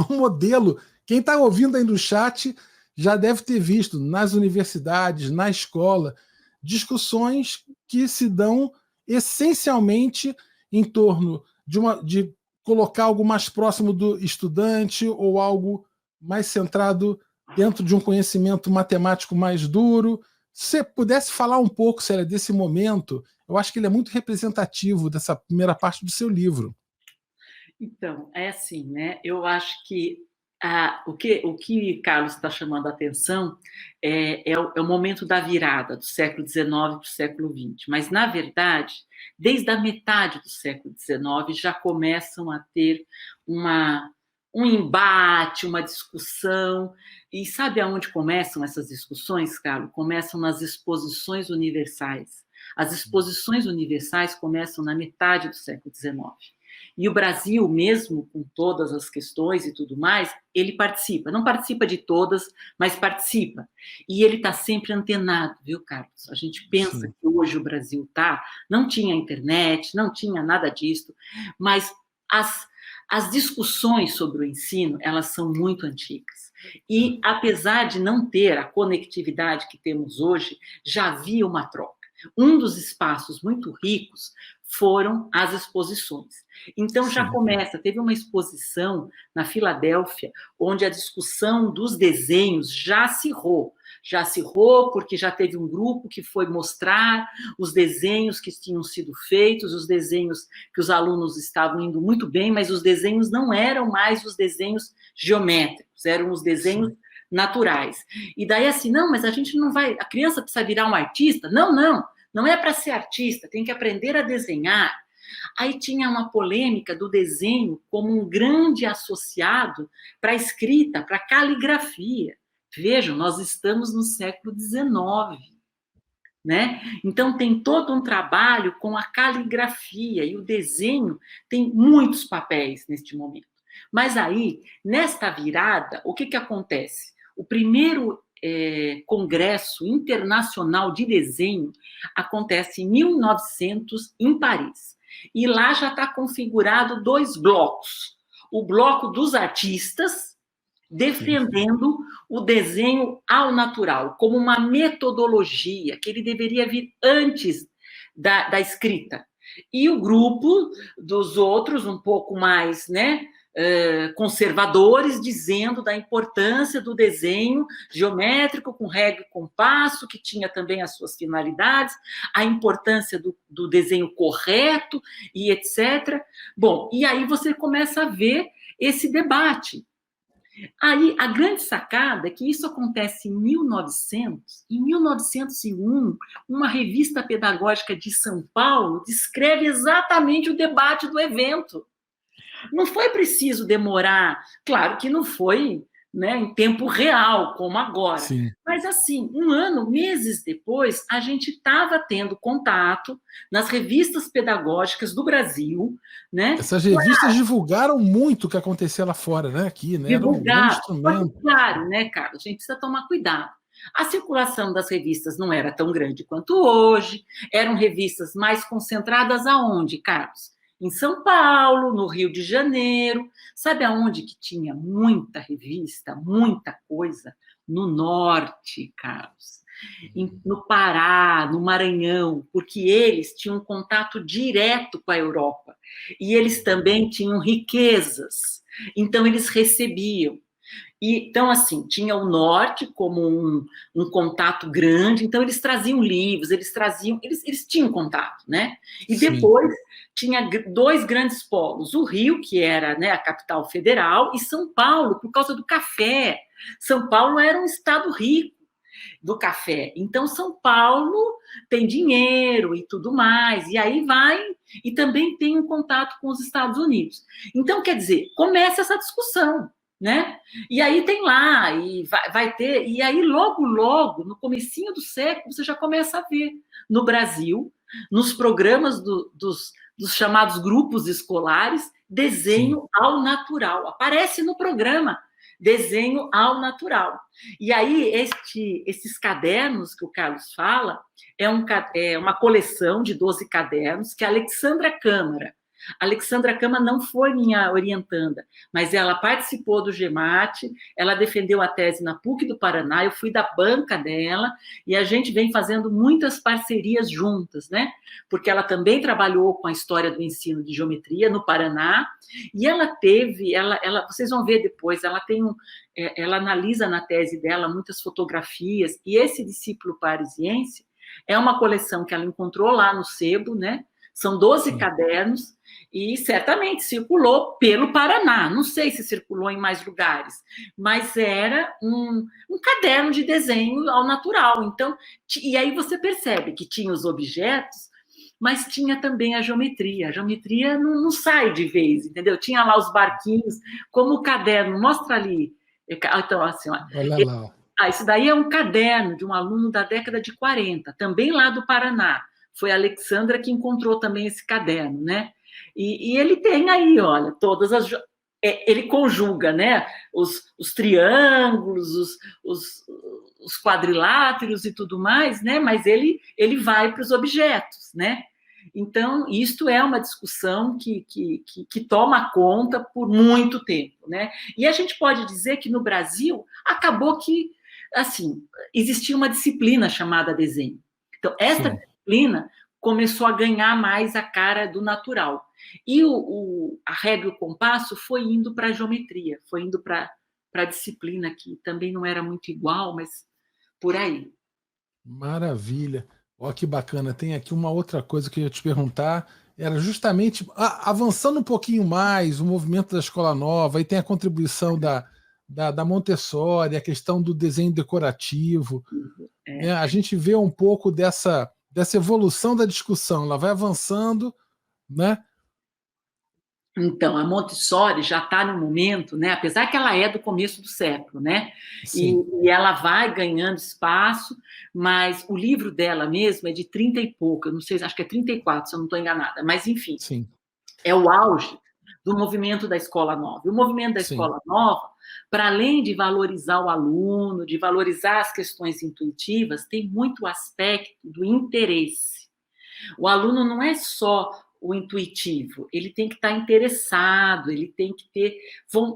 um modelo. Quem está ouvindo aí no chat já deve ter visto nas universidades, na escola, discussões que se dão essencialmente em torno de colocar algo mais próximo do estudante ou algo mais centrado dentro de um conhecimento matemático mais duro. Se você pudesse falar um pouco, Célia, desse momento, eu acho que ele é muito representativo dessa primeira parte do seu livro.
Então, é assim, né? Eu acho que o que Carlos está chamando a atenção é o momento da virada do século XIX para o século XX. Mas, na verdade, desde a metade do século XIX já começam a ter um embate, uma discussão. E sabe aonde começam essas discussões, Carlos? Começam nas exposições universais. As exposições universais começam na metade do século XIX. E o Brasil, mesmo com todas as questões e tudo mais, ele participa. Não participa de todas, mas participa. E ele está sempre antenado, viu, Carlos? A gente pensa Sim. que hoje o Brasil não tinha internet, não tinha nada disso, mas as discussões sobre o ensino, elas são muito antigas. E, apesar de não ter a conectividade que temos hoje, já havia uma troca. Um dos espaços muito ricos foram as exposições. Então, já começa, teve uma exposição na Filadélfia, onde a discussão dos desenhos já acirrou porque já teve um grupo que foi mostrar os desenhos que tinham sido feitos, os desenhos que os alunos estavam indo muito bem, mas os desenhos não eram mais os desenhos geométricos, eram os desenhos naturais. E daí assim, não, mas a gente não vai, a criança precisa virar um artista? Não é para ser artista, tem que aprender a desenhar. Aí tinha uma polêmica do desenho como um grande associado para a escrita, para a caligrafia. Vejam, nós estamos no século XIX, né? Então tem todo um trabalho com a caligrafia e o desenho tem muitos papéis neste momento. Mas aí, nesta virada, o que acontece? O primeiro Congresso Internacional de Desenho acontece em 1900, em Paris. E lá já está configurado 2 blocos. O bloco dos artistas, defendendo o desenho ao natural, como uma metodologia, que ele deveria vir antes da escrita. E o grupo dos outros, um pouco mais, né, conservadores, dizendo da importância do desenho geométrico com régua e compasso, que tinha também as suas finalidades, a importância do desenho correto e etc. Bom, e aí você começa a ver esse debate. Aí, a grande sacada é que isso acontece em 1900. Em 1901, uma revista pedagógica de São Paulo descreve exatamente o debate do evento. Não foi preciso demorar, claro que não foi, né, em tempo real, como agora.
Sim.
Mas, assim, um ano, meses depois, a gente estava tendo contato nas revistas pedagógicas do Brasil, né?
Essas revistas divulgaram muito o que acontecia lá fora, né? Aqui, né? Era um grande instrumento.
Claro, né, Carlos? A gente precisa tomar cuidado. A circulação das revistas não era tão grande quanto hoje, eram revistas mais concentradas aonde, Carlos? Em São Paulo, no Rio de Janeiro. Sabe aonde que tinha muita revista, muita coisa? No norte, Carlos. No Pará, no Maranhão, porque eles tinham contato direto com a Europa. E eles também tinham riquezas. Então, eles recebiam. Então, assim, tinha o norte como um contato grande, então eles traziam livros, eles tinham contato, né? E depois tinha 2 grandes polos, o Rio, que era, né, a capital federal, e São Paulo, por causa do café. São Paulo era um estado rico do café. Então, São Paulo tem dinheiro e tudo mais, e aí vai, e também tem um contato com os Estados Unidos. Então, quer dizer, começa essa discussão, né? E aí tem lá, e vai ter, e aí logo, no comecinho do século, você já começa a ver no Brasil, nos programas dos chamados grupos escolares, desenho ao natural. Aparece no programa, desenho ao natural. E aí, esses cadernos que o Carlos fala, é uma coleção de 12 cadernos que a Alexandra Câmara não foi minha orientanda, mas ela participou do GEMAT, ela defendeu a tese na PUC do Paraná, eu fui da banca dela, e a gente vem fazendo muitas parcerias juntas, né? Porque ela também trabalhou com a história do ensino de geometria no Paraná, e vocês vão ver depois, ela analisa na tese dela muitas fotografias, e esse discípulo parisiense é uma coleção que ela encontrou lá no sebo, né? São 12 cadernos, e certamente circulou pelo Paraná. Não sei se circulou em mais lugares, mas era um caderno de desenho ao natural. Então, e aí você percebe que tinha os objetos, mas tinha também a geometria. A geometria não sai de vez, entendeu? Tinha lá os barquinhos, como o caderno, mostra ali. Então, assim,
olha lá.
Isso daí é um caderno de um aluno da década de 40, também lá do Paraná. Foi a Alexandra que encontrou também esse caderno, né? E ele tem aí, olha, todas as... Ele conjuga, né? Os triângulos, os quadriláteros e tudo mais, né? Mas ele vai para os objetos, né? Então, isto é uma discussão que toma conta por muito tempo, né? E a gente pode dizer que no Brasil acabou que, assim, existia uma disciplina chamada desenho. Então, essa disciplina começou a ganhar mais a cara do natural. E a régua e o compasso foi indo para a geometria, foi indo para a disciplina que também não era muito igual, mas por aí.
Maravilha. Ó, que bacana. Tem aqui uma outra coisa que eu ia te perguntar. Era justamente, avançando um pouquinho mais, o movimento da Escola Nova, aí tem a contribuição da Montessori, a questão do desenho decorativo. A gente vê um pouco dessa evolução da discussão, ela vai avançando, né?
Então, a Montessori já está no momento, né? Apesar que ela é do começo do século, né? E ela vai ganhando espaço, mas o livro dela mesmo é de 30 e pouco, eu não sei, acho que é 34, se eu não estou enganada, mas enfim, é o auge do movimento da Escola Nova. E o movimento da
Sim.
Escola Nova, para além de valorizar o aluno, de valorizar as questões intuitivas, tem muito aspecto do interesse. O aluno não é só o intuitivo, ele tem que estar interessado, ele tem que ter,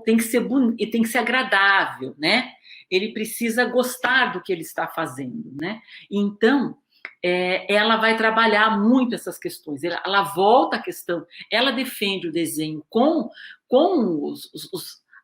tem que ser bonito, tem que ser agradável, né? Ele precisa gostar do que ele está fazendo, né? Então, ela vai trabalhar muito essas questões, ela volta à questão, ela defende o desenho com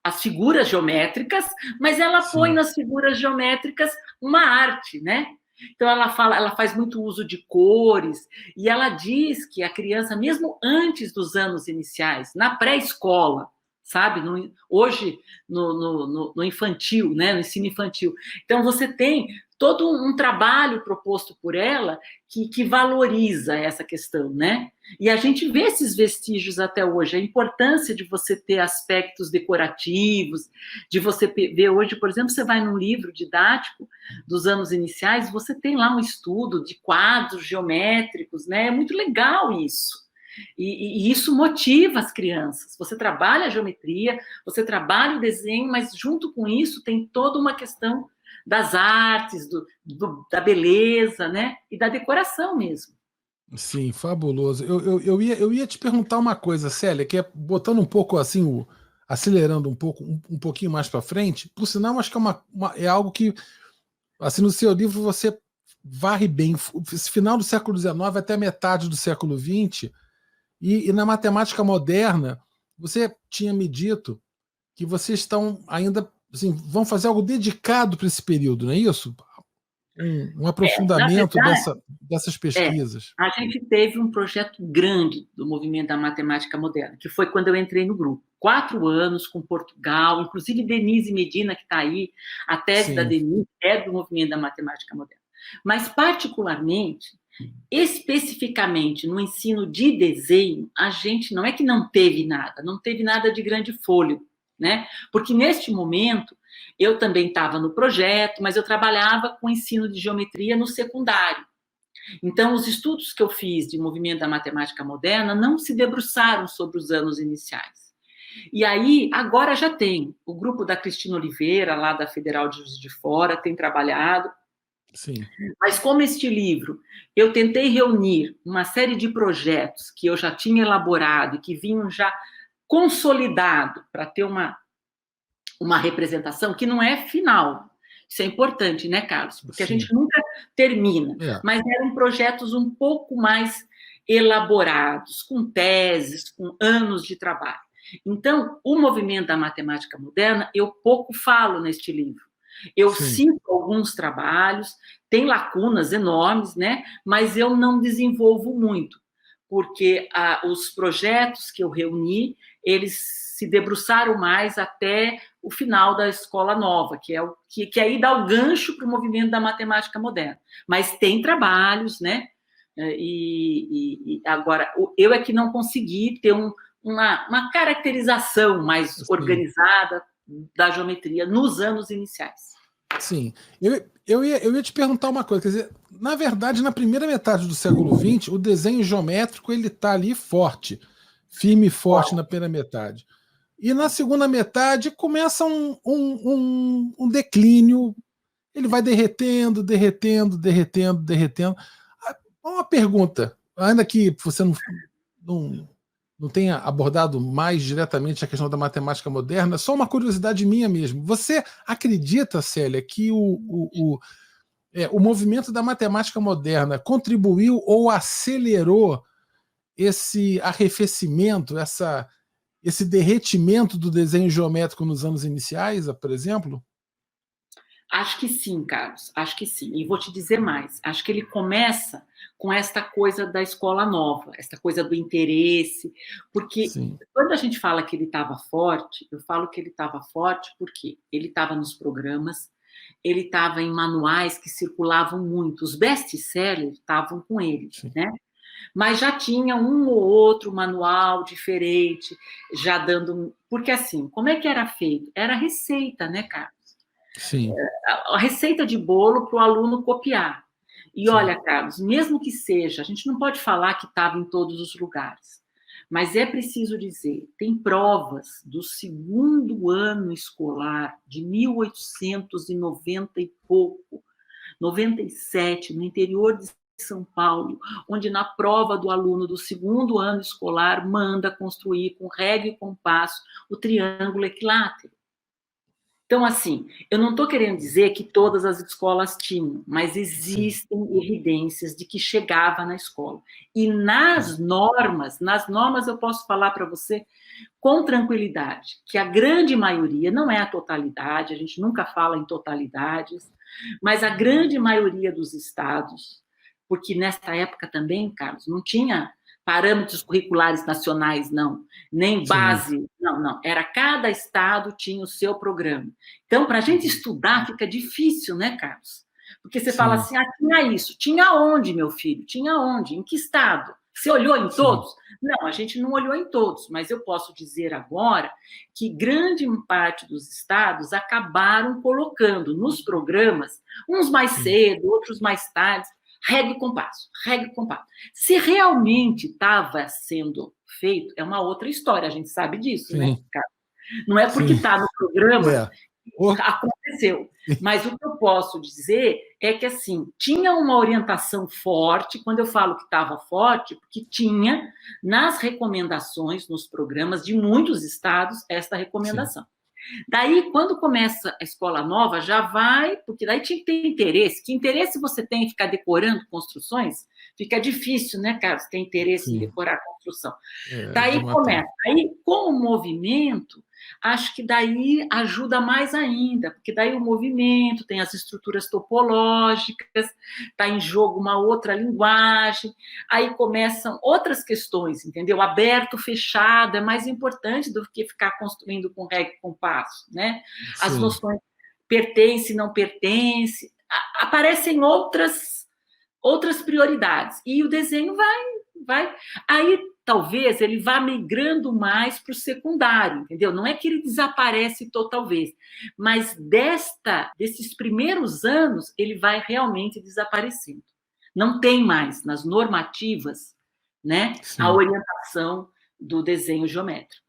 as figuras geométricas, mas ela põe nas figuras geométricas uma arte, né? Então ela faz muito uso de cores, e ela diz que a criança, mesmo antes dos anos iniciais, na pré-escola, sabe? Hoje, no infantil, né? No ensino infantil. Então, você tem todo um trabalho proposto por ela que valoriza essa questão, né? E a gente vê esses vestígios até hoje, a importância de você ter aspectos decorativos, de você ver hoje, por exemplo, você vai num livro didático dos anos iniciais, você tem lá um estudo de quadros geométricos, né? É muito legal isso. E isso motiva as crianças. Você trabalha a geometria, você trabalha o desenho, mas junto com isso tem toda uma questão das artes, da beleza, né? E da decoração mesmo.
Sim, fabuloso. Eu ia te perguntar uma coisa, Célia, que é botando um pouco assim, acelerando um pouco, um pouquinho mais para frente. Por sinal, acho que é algo que, assim, no seu livro você varre bem. Esse final do século XIX até metade do século XX, e na matemática moderna, você tinha me dito que vocês estão ainda, assim, vão fazer algo dedicado para esse período, não é isso? Um aprofundamento
Na verdade,
dessas pesquisas.
a gente teve um projeto grande do movimento da matemática moderna, que foi quando eu entrei no grupo. 4 anos com Portugal, inclusive Denise Medina, que está aí, a tese da Denise é do movimento da matemática moderna. Mas, particularmente, especificamente no ensino de desenho, a gente não é que não teve nada de grande fôlego, né? Porque neste momento eu também estava no projeto, mas eu trabalhava com ensino de geometria no secundário. Então, os estudos que eu fiz de movimento da matemática moderna não se debruçaram sobre os anos iniciais. E aí, agora já tem. O grupo da Cristina Oliveira, lá da Federal de Juiz de Fora, tem trabalhado.
Sim.
Mas como este livro, eu tentei reunir uma série de projetos que eu já tinha elaborado e que vinham já consolidado para ter uma representação que não é final. Isso é importante, né, Carlos? Porque a gente nunca termina. Mas eram projetos um pouco mais elaborados, com teses, com anos de trabalho. Então, o movimento da matemática moderna, eu pouco falo neste livro. Eu cito alguns trabalhos, tem lacunas enormes, né? Mas eu não desenvolvo muito, porque os projetos que eu reuni, eles se debruçaram mais até o final da Escola Nova, que aí dá o gancho para o movimento da matemática moderna. Mas tem trabalhos, né? E agora, eu é que não consegui ter uma caracterização mais organizada da geometria nos anos iniciais.
Sim. Eu ia te perguntar uma coisa, quer dizer, na verdade, na primeira metade do século XX, o desenho geométrico ele está ali forte, firme e forte na primeira metade. E na segunda metade começa um declínio, ele vai derretendo. Uma pergunta, ainda que você não tenha abordado mais diretamente a questão da matemática moderna, só uma curiosidade minha mesmo. Você acredita, Célia, que o movimento da matemática moderna contribuiu ou acelerou esse arrefecimento, esse derretimento do desenho geométrico nos anos iniciais, por exemplo?
Acho que sim, Carlos, acho que sim. E vou te dizer mais, acho que ele começa com esta coisa da escola nova, esta coisa do interesse, porque quando a gente fala que ele estava forte, eu falo que ele estava forte porque ele estava nos programas, ele estava em manuais que circulavam muito, os best-sellers estavam com ele, né? Mas já tinha um ou outro manual diferente, já dando... Porque assim, como é que era feito? Era receita, né, Carlos?
Sim.
A receita de bolo para o aluno copiar. E olha, Carlos, mesmo que seja, a gente não pode falar que estava em todos os lugares, Mas é preciso dizer, tem provas do segundo ano escolar de 1890 e pouco, 97, no interior de São Paulo, onde na prova do aluno do segundo ano escolar manda construir com régua e compasso o triângulo equilátero. Então, assim, eu não estou querendo dizer que todas as escolas tinham, mas existem evidências de que chegava na escola. E nas normas eu posso falar para você com tranquilidade que a grande maioria, não é a totalidade, a gente nunca fala em totalidades, mas a grande maioria dos estados, porque nessa época também, Carlos, não tinha parâmetros curriculares nacionais, não, nem base, não, era cada estado tinha o seu programa. Então, para a gente estudar fica difícil, né, Carlos? Porque você fala assim, tinha isso, tinha onde, meu filho? Tinha onde? Em que estado? Você olhou em todos? Não, a gente não olhou em todos, mas eu posso dizer agora que grande parte dos estados acabaram colocando nos programas, uns mais cedo, outros mais tarde, régua e compasso, régua e compasso. Se realmente estava sendo feito, é uma outra história, a gente sabe disso, né, cara? Não é porque está no programa que aconteceu. Mas o que eu posso dizer é que, assim, tinha uma orientação forte, quando eu falo que estava forte, porque tinha nas recomendações, nos programas de muitos estados, esta recomendação. Daí, quando começa a escola nova, já vai, porque daí tinha que ter interesse. Que interesse você tem em ficar decorando construções? Fica difícil, né, Carlos? Tem interesse em decorar a construção. Daí começa. Aí, com o movimento, acho que daí ajuda mais ainda, porque daí o movimento tem as estruturas topológicas, está em jogo uma outra linguagem, aí começam outras questões, entendeu? Aberto, fechado, é mais importante do que ficar construindo com régua e compasso, né? As noções pertence, não pertence, aparecem outras prioridades, e o desenho vai. Aí talvez ele vá migrando mais para o secundário, entendeu? Não é que ele desaparece totalmente, mas desses primeiros anos ele vai realmente desaparecendo. Não tem mais nas normativas, né, a orientação do desenho geométrico.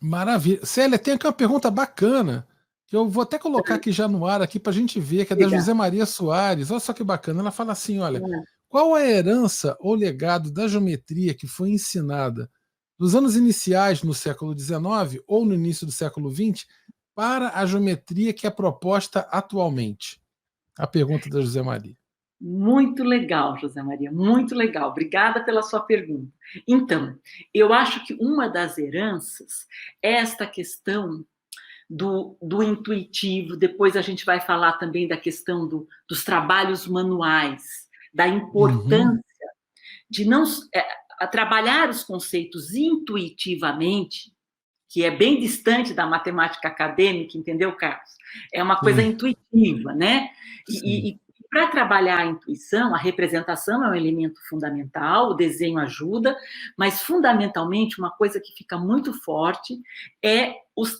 Maravilha. Célia, tem aqui uma pergunta bacana, que eu vou até colocar aqui já no ar aqui para a gente ver, que é da José Maria Soares. Olha só que bacana. Ela fala assim, olha, qual a herança ou legado da geometria que foi ensinada nos anos iniciais no século XIX ou no início do século XX para a geometria que é proposta atualmente? A pergunta da José Maria.
Muito legal, José Maria, muito legal. Obrigada pela sua pergunta. Então, eu acho que uma das heranças é esta questão do intuitivo, depois a gente vai falar também da questão dos trabalhos manuais, da importância de não trabalhar os conceitos intuitivamente, que é bem distante da matemática acadêmica, entendeu, Carlos? É uma coisa intuitiva, né? E para trabalhar a intuição, a representação é um elemento fundamental, o desenho ajuda, mas fundamentalmente uma coisa que fica muito forte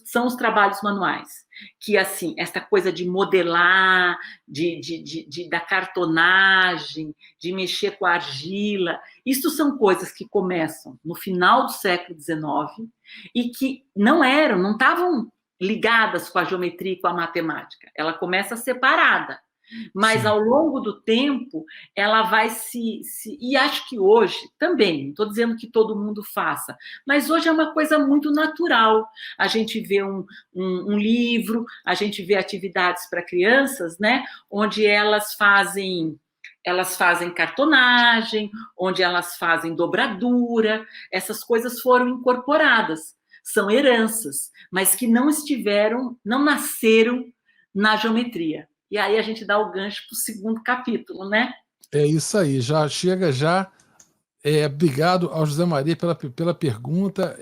são os trabalhos manuais, que assim, esta coisa de modelar, da cartonagem, de mexer com a argila, isso são coisas que começam no final do século XIX e que não estavam ligadas com a geometria e com a matemática, ela começa separada. Mas ao longo do tempo ela vai e acho que hoje também, não estou dizendo que todo mundo faça, mas hoje é uma coisa muito natural. A gente vê um livro, a gente vê atividades para crianças, né, onde elas fazem cartonagem, onde elas fazem dobradura, essas coisas foram incorporadas, são heranças, mas que não nasceram na geometria. E aí a gente dá o gancho para o segundo capítulo, né?
É isso aí, já chega já. Obrigado ao José Maria pela pergunta.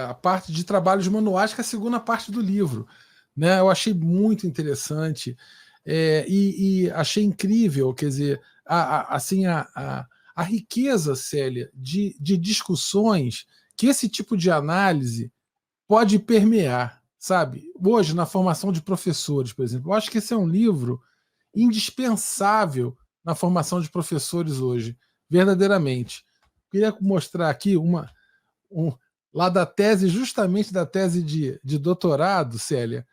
A parte de trabalhos manuais, que é a segunda parte do livro, né? Eu achei muito interessante e achei incrível, quer dizer, a riqueza, Célia, de discussões que esse tipo de análise pode permear. Sabe, hoje na formação de professores, por exemplo, eu acho que esse é um livro indispensável na formação de professores hoje, verdadeiramente. Queria mostrar aqui lá da tese, justamente da tese de doutorado, Célia,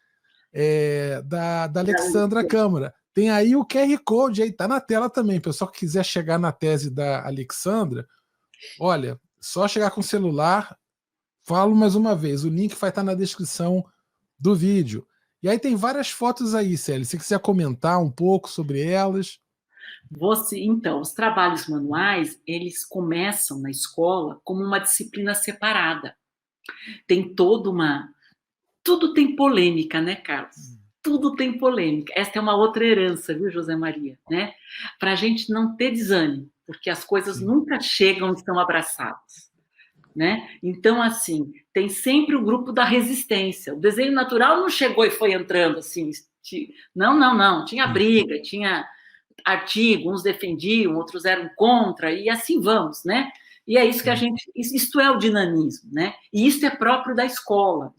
da Alexandra Câmara. Tem aí o QR Code, aí está na tela também. Pessoal que quiser chegar na tese da Alexandra, olha, só chegar com o celular, falo mais uma vez, o link vai estar na descrição do vídeo. E aí tem várias fotos aí, Célia, se você quiser comentar um pouco sobre elas.
Então, os trabalhos manuais, eles começam na escola como uma disciplina separada. Tem tudo tem polêmica, né, Carlos? Tudo tem polêmica. Esta é uma outra herança, viu, José Maria? Né? Para a gente não ter desânimo, porque as coisas nunca chegam e estão abraçadas. Né? Então, assim, tem sempre o grupo da resistência. O desenho natural não chegou e foi entrando assim. Não. Tinha briga, tinha artigo, uns defendiam, outros eram contra, e assim vamos, né? E é isso que isto é o dinamismo, né? E isso é próprio da escola,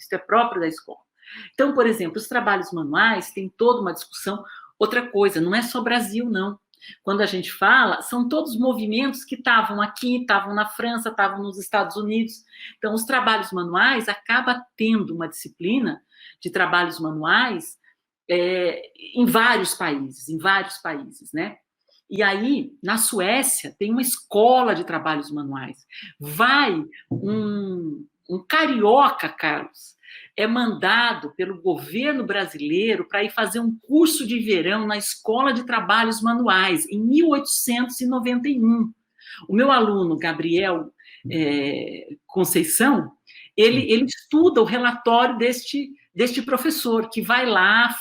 Então, por exemplo, os trabalhos manuais têm toda uma discussão. Outra coisa, não é só Brasil, não. Quando a gente fala, são todos movimentos que estavam aqui, estavam na França, estavam nos Estados Unidos. Então, os trabalhos manuais acaba tendo uma disciplina de trabalhos manuais em vários países, né? E aí, na Suécia, tem uma escola de trabalhos manuais. Vai um carioca, Carlos, é mandado pelo governo brasileiro para ir fazer um curso de verão na Escola de Trabalhos Manuais, em 1891. O meu aluno, Gabriel Conceição, ele estuda o relatório deste professor, que vai lá,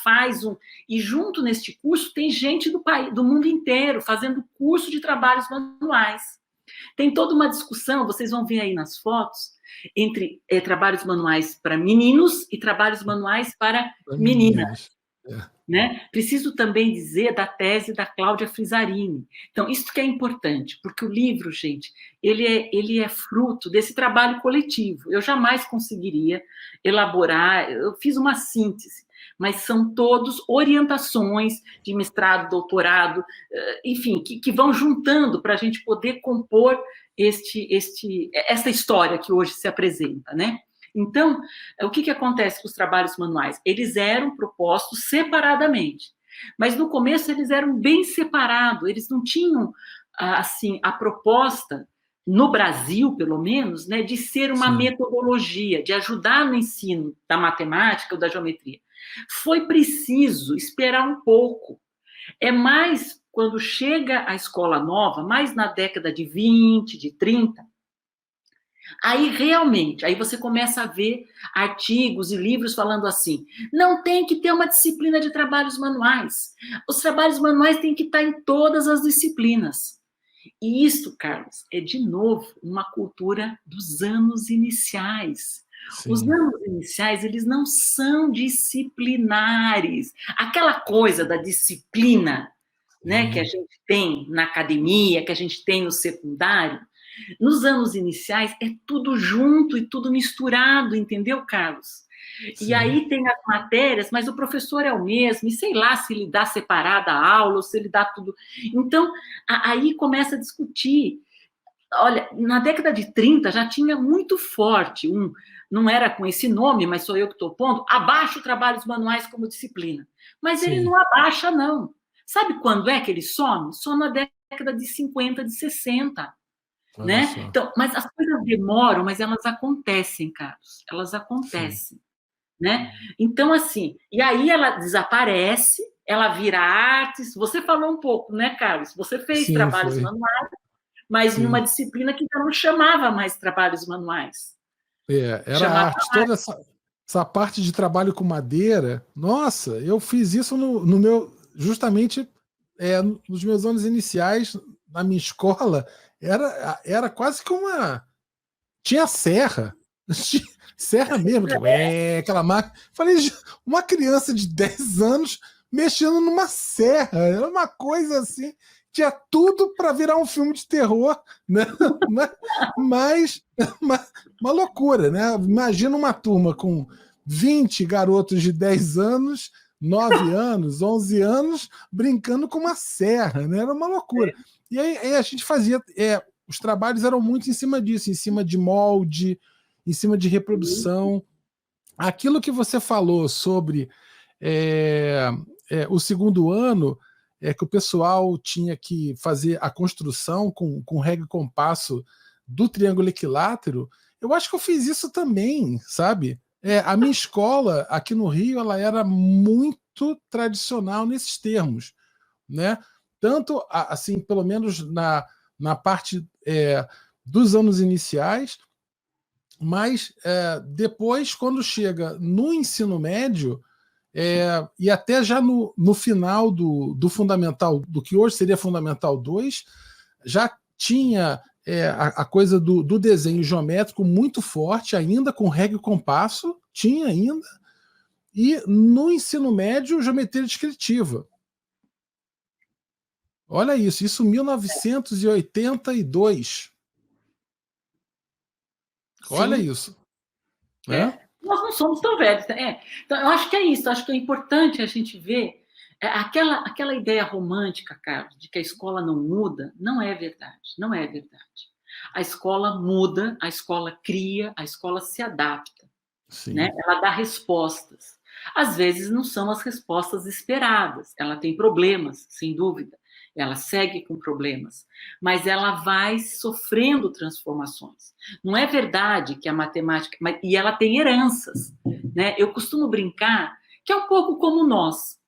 e junto neste curso tem gente do mundo inteiro fazendo curso de trabalhos manuais. Tem toda uma discussão, vocês vão ver aí nas fotos, entre trabalhos manuais para meninos e trabalhos manuais para meninas. Né? Preciso também dizer da tese da Cláudia Frisarini. Então, isso que é importante, porque o livro, gente, ele é fruto desse trabalho coletivo. Eu jamais conseguiria elaborar, eu fiz uma síntese, mas são todos orientações de mestrado, doutorado, enfim, que vão juntando para a gente poder compor essa história que hoje se apresenta, né? Então, o que acontece com os trabalhos manuais? Eles eram propostos separadamente, mas no começo eles eram bem separados, eles não tinham, assim, a proposta, no Brasil, pelo menos, né, de ser uma metodologia, de ajudar no ensino da matemática ou da geometria. Foi preciso esperar um pouco. É mais quando chega a escola nova, mais na década de 20, de 30, aí realmente, aí você começa a ver artigos e livros falando assim, não tem que ter uma disciplina de trabalhos manuais. Os trabalhos manuais têm que estar em todas as disciplinas. E isso, Carlos, é de novo uma cultura dos anos iniciais. Os anos iniciais, eles não são disciplinares. Aquela coisa da disciplina, né, que a gente tem na academia, que a gente tem no secundário, nos anos iniciais é tudo junto e tudo misturado, entendeu, Carlos? Sim. E aí tem as matérias, mas o professor é o mesmo, e sei lá se ele dá separada a aula, ou se ele dá tudo. Então, aí começa a discutir. Olha, na década de 30 já tinha muito forte, não era com esse nome, mas sou eu que estou pondo, abaixo trabalhos manuais como disciplina. Mas ele não abaixa, não. Sabe quando é que ele some? Só na década de 50, de 60. Né? Então, mas as coisas demoram, mas elas acontecem, Carlos. Elas acontecem. Né? Então, assim, e aí ela desaparece, ela vira artes. Você falou um pouco, né, Carlos? Você fez trabalhos manuais, mas numa disciplina que já não chamava mais trabalhos manuais.
Era arte. Toda essa parte de trabalho com madeira, nossa, eu fiz isso no meu, justamente nos meus anos iniciais, na minha escola, era quase que tinha serra. Serra mesmo, aquela máquina. Falei, uma criança de 10 anos mexendo numa serra. Era uma coisa assim. Tinha tudo para virar um filme de terror, né? Mas uma loucura, né? Imagina uma turma com 20 garotos de 10 anos, 9 anos, 11 anos, brincando com uma serra, né? Era uma loucura. E aí a gente fazia Os trabalhos eram muito em cima disso, em cima de molde, em cima de reprodução. Aquilo que você falou sobre o segundo ano, que o pessoal tinha que fazer a construção com régua e compasso do triângulo equilátero, eu acho que eu fiz isso também, sabe? A minha escola aqui no Rio, ela era muito tradicional nesses termos, né? Tanto assim, pelo menos na parte dos anos iniciais, mas depois, quando chega no ensino médio, e até já no final do Fundamental, do que hoje seria Fundamental 2, já tinha a coisa do desenho geométrico muito forte, ainda com régua e compasso, tinha ainda, e no ensino médio, geometria descritiva. Olha isso 1982. Olha isso.
Nós não somos tão velhos. Então, eu acho que é isso. Eu acho que é importante a gente ver aquela ideia romântica, Carlos, de que a escola não muda, não é verdade. Não é verdade. A escola muda, a escola cria, a escola se adapta. Né? Ela dá respostas. Às vezes não são as respostas esperadas. Ela tem problemas, sem dúvida. Ela segue com problemas, mas ela vai sofrendo transformações. Não é verdade que a matemática... E ela tem heranças, né? Eu costumo brincar que é um pouco como nós.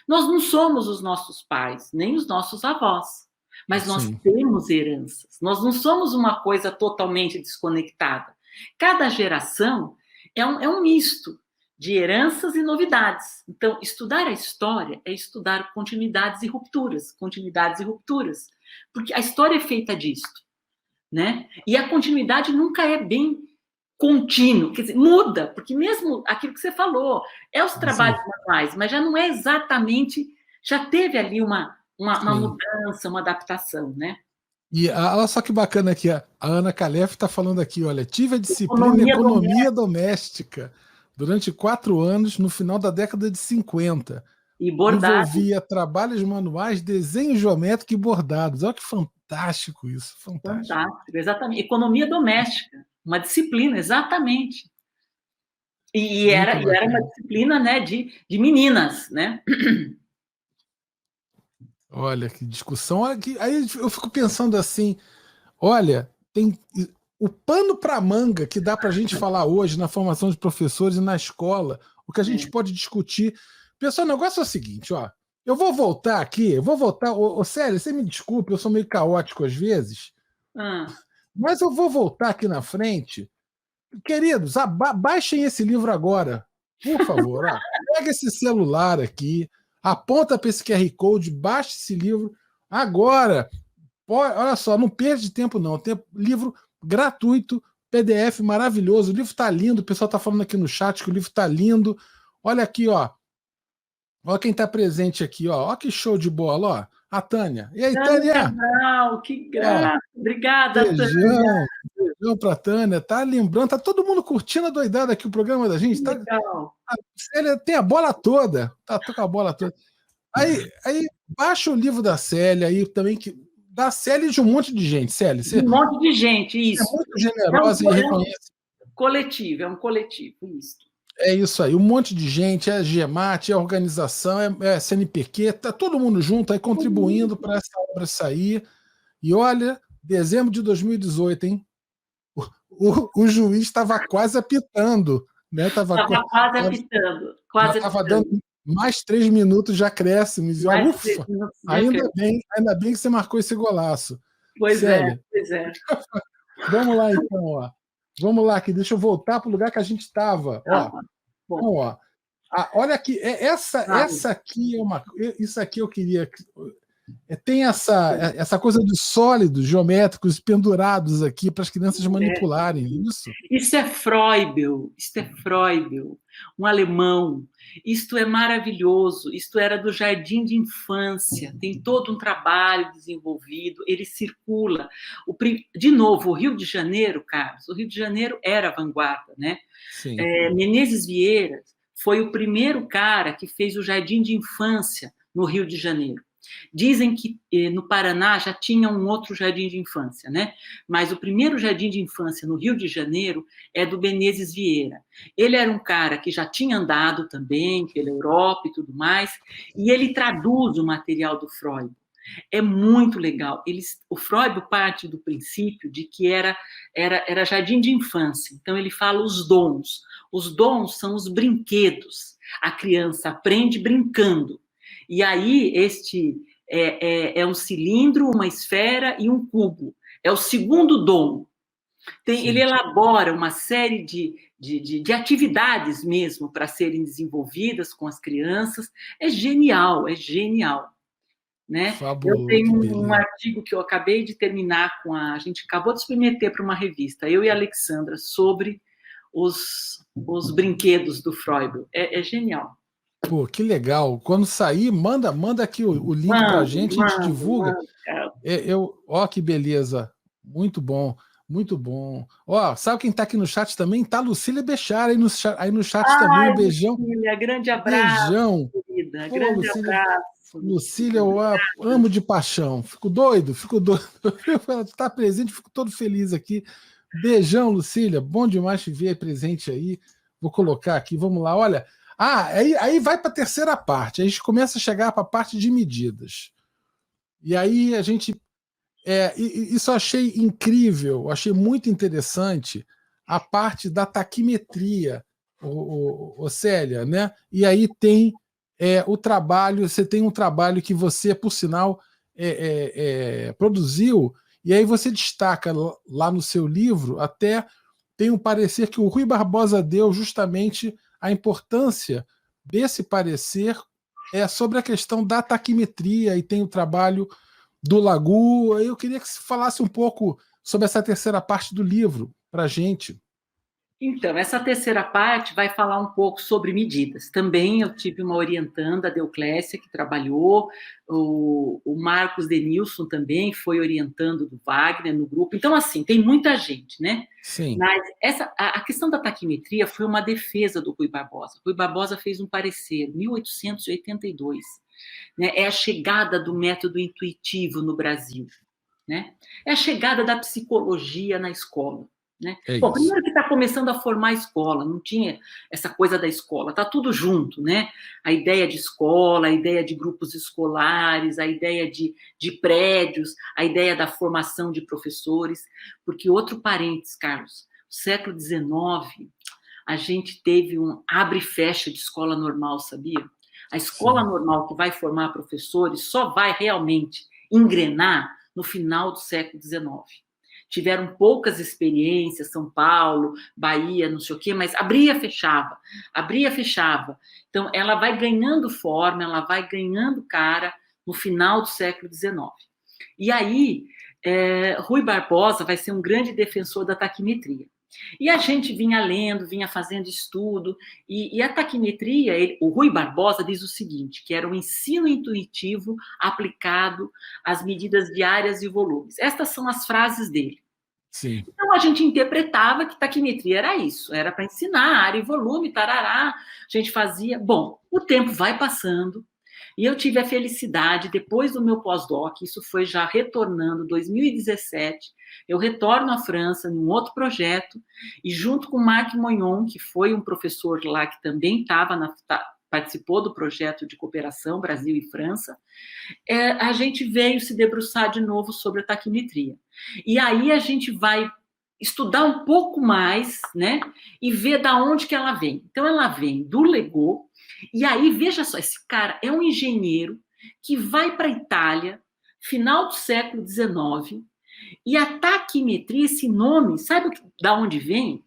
Nós não somos os nossos pais, nem os nossos avós, mas nós temos heranças. Nós não somos uma coisa totalmente desconectada. Cada geração é um misto de heranças e novidades. Então, estudar a história é estudar continuidades e rupturas, porque a história é feita disso, né? E a continuidade nunca é bem contínuo, quer dizer, muda, porque mesmo aquilo que você falou, os trabalhos manuais, mas já não é exatamente, já teve ali uma mudança, uma adaptação, né?
E olha só que bacana aqui, a Ana Calef está falando aqui, olha, tive a disciplina Economia Doméstica durante 4 anos, no final da década de 50.
E bordado.
Envolvia trabalhos manuais, desenho geométrico e bordados. Olha que fantástico isso, fantástico.
Fantástico, exatamente. Economia doméstica, uma disciplina, exatamente. E era uma disciplina, né, de meninas, né?
Olha que discussão. Aí eu fico pensando assim, olha, tem o pano para manga que dá para a gente falar hoje na formação de professores e na escola, o que a gente pode discutir. Pessoal, o negócio é o seguinte, ó. Eu vou voltar aqui, Célia, você me desculpe, eu sou meio caótico às vezes, mas eu vou voltar aqui na frente. Queridos, baixem esse livro agora, por favor. Ó. Pega esse celular aqui, aponta para esse QR Code, baixa esse livro agora. Olha só, não perde tempo não. Livro gratuito, PDF maravilhoso. O livro está lindo. O pessoal está falando aqui no chat que o livro está lindo. Olha aqui, ó. Olha quem está presente aqui, ó. Olha que show de bola, ó. A Tânia. E aí, Tânia?
Legal, que graça. Obrigada, Tânia.
Beijão para a Tânia. Tá lembrando, tá todo mundo curtindo a doidada aqui o programa da gente.
Legal.
Célia tem a bola toda. Tá com a bola toda. Aí baixa o livro da Célia aí também, da Célia e de um monte de gente, Célia.
Um monte de gente, isso.
É muito generosa e reconhece.
Coletivo, é um coletivo, isso.
É isso aí, um monte de gente, é a GEMAT, é a organização, é a CNPq, tá todo mundo junto aí contribuindo para essa obra sair. E olha, dezembro de 2018, hein? O juiz estava quase apitando, né? Estava
quase apitando.
Estava dando mais 3 minutos de acréscimos. E, ufa, ainda bem que você marcou esse golaço.
Pois
Célia.
é.
Vamos lá, então, ó. Vamos lá, aqui, deixa eu voltar para o lugar que a gente estava. Então, ó. Olha aqui, essa aqui é uma. Isso aqui eu queria. Tem essa coisa dos sólidos geométricos pendurados aqui para as crianças manipularem isso.
Isso é Freubel, um alemão. Isto é maravilhoso. Isto era do jardim de infância. Tem todo um trabalho desenvolvido. Ele circula. De novo, o Rio de Janeiro, Carlos. O Rio de Janeiro era a vanguarda, né?
Sim.
Menezes Vieira foi o primeiro cara que fez o jardim de infância no Rio de Janeiro. Dizem que no Paraná já tinha um outro jardim de infância, né? Mas o primeiro jardim de infância no Rio de Janeiro é do Menezes Vieira. Ele era um cara que já tinha andado também pela Europa e tudo mais, e ele traduz o material do Freud. É muito legal. O Freud parte do princípio de que era jardim de infância. Então, ele fala os dons. Os dons são os brinquedos. A criança aprende brincando. E aí, este é um cilindro, uma esfera e um cubo. É o segundo dom. Ele elabora uma série de atividades mesmo para serem desenvolvidas com as crianças. É genial, é genial. Né? Eu
Fabuloso,
tenho
que
um
beleza.
artigo que eu acabei de terminar a gente acabou de submeter para uma revista, eu e a Alexandra, sobre os brinquedos do Freud. É genial.
Pô, que legal. Quando sair, manda aqui o link para
Mando,
a gente
mando,
divulga.
mando, cara.
Ó, que beleza. Muito bom, muito bom. Ó, sabe quem está aqui no chat também? Tá a Lucília Bechara aí no chat também.
Ai,
Um beijão.
Lucília, grande abraço,
Beijão.
querida.
Pô,
Grande
Lucília,
abraço,
Lucília,
Lucília.
eu amo de paixão. Fico doido, fico doido. Ela está presente, fico todo feliz aqui. Beijão, Lucília. Bom demais te ver presente aí. Vou colocar aqui, vamos lá. Olha, aí vai para a terceira parte. Aí a gente começa a chegar para a parte de medidas. E aí a gente. Isso eu achei incrível, achei muito interessante a parte da taquimetria, Célia, né? E aí tem o trabalho, você tem um trabalho que você, por sinal, produziu, e aí você destaca lá no seu livro, até tem um parecer que o Rui Barbosa deu justamente a importância desse parecer sobre a questão da taquimetria, e tem o trabalho do Lagu. Eu queria que você falasse um pouco sobre essa terceira parte do livro para a gente.
Então, essa terceira parte vai falar um pouco sobre medidas. Também eu tive uma orientanda, a Deoclésia, que trabalhou, o Marcos Denilson também foi orientando do Wagner no grupo. Então, assim, tem muita gente, né?
Sim.
Mas a questão da taquimetria foi uma defesa do Rui Barbosa. Rui Barbosa fez um parecer, 1882. Né? É a chegada do método intuitivo no Brasil. Né? É a chegada da psicologia na escola. Né? Bom, primeiro que está começando a formar a escola, não tinha essa coisa da escola, está tudo junto, né? A ideia de escola, a ideia de grupos escolares, a ideia de prédios, a ideia da formação de professores, porque outro parênteses, Carlos, no século XIX, a gente teve um abre e fecha de escola normal, sabia? A escola
Sim.
normal que vai formar professores só vai realmente engrenar no final do século XIX. Tiveram poucas experiências, São Paulo, Bahia, não sei o quê, mas abria, fechava. Então, ela vai ganhando forma, ela vai ganhando cara no final do século XIX. E aí, Rui Barbosa vai ser um grande defensor da taquimetria. E a gente vinha lendo, vinha fazendo estudo, e a taquimetria, o Rui Barbosa diz o seguinte, que era um ensino intuitivo aplicado às medidas diárias e volumes. Estas são as frases dele.
Sim.
Então, a gente interpretava que taquimetria era isso, era para ensinar área e volume, tarará, a gente fazia... Bom, o tempo vai passando, e eu tive a felicidade, depois do meu pós-doc, isso foi já retornando, 2017, eu retorno à França, num outro projeto, e junto com Marc Mognon, que foi um professor lá que também participou do projeto de cooperação Brasil e França, a gente veio se debruçar de novo sobre a taquimetria. E aí a gente vai estudar um pouco mais, né, e ver da onde que ela vem. Então, ela vem do Legault, e aí, veja só, esse cara é um engenheiro que vai para a Itália, final do século XIX, e a taquimetria, esse nome, sabe da onde vem?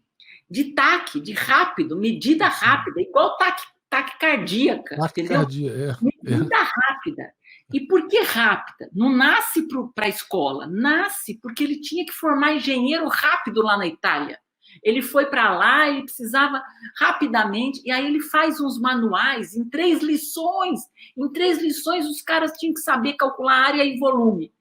De taque, de rápido, medida rápida, igual taquicardíaca, entendeu? Medida rápida. E por que rápida? Não nasce para a escola, nasce porque ele tinha que formar engenheiro rápido lá na Itália. Ele foi para lá, ele precisava rapidamente, e aí ele faz uns manuais em 3 lições. Em 3 lições, os caras tinham que saber calcular área e volume,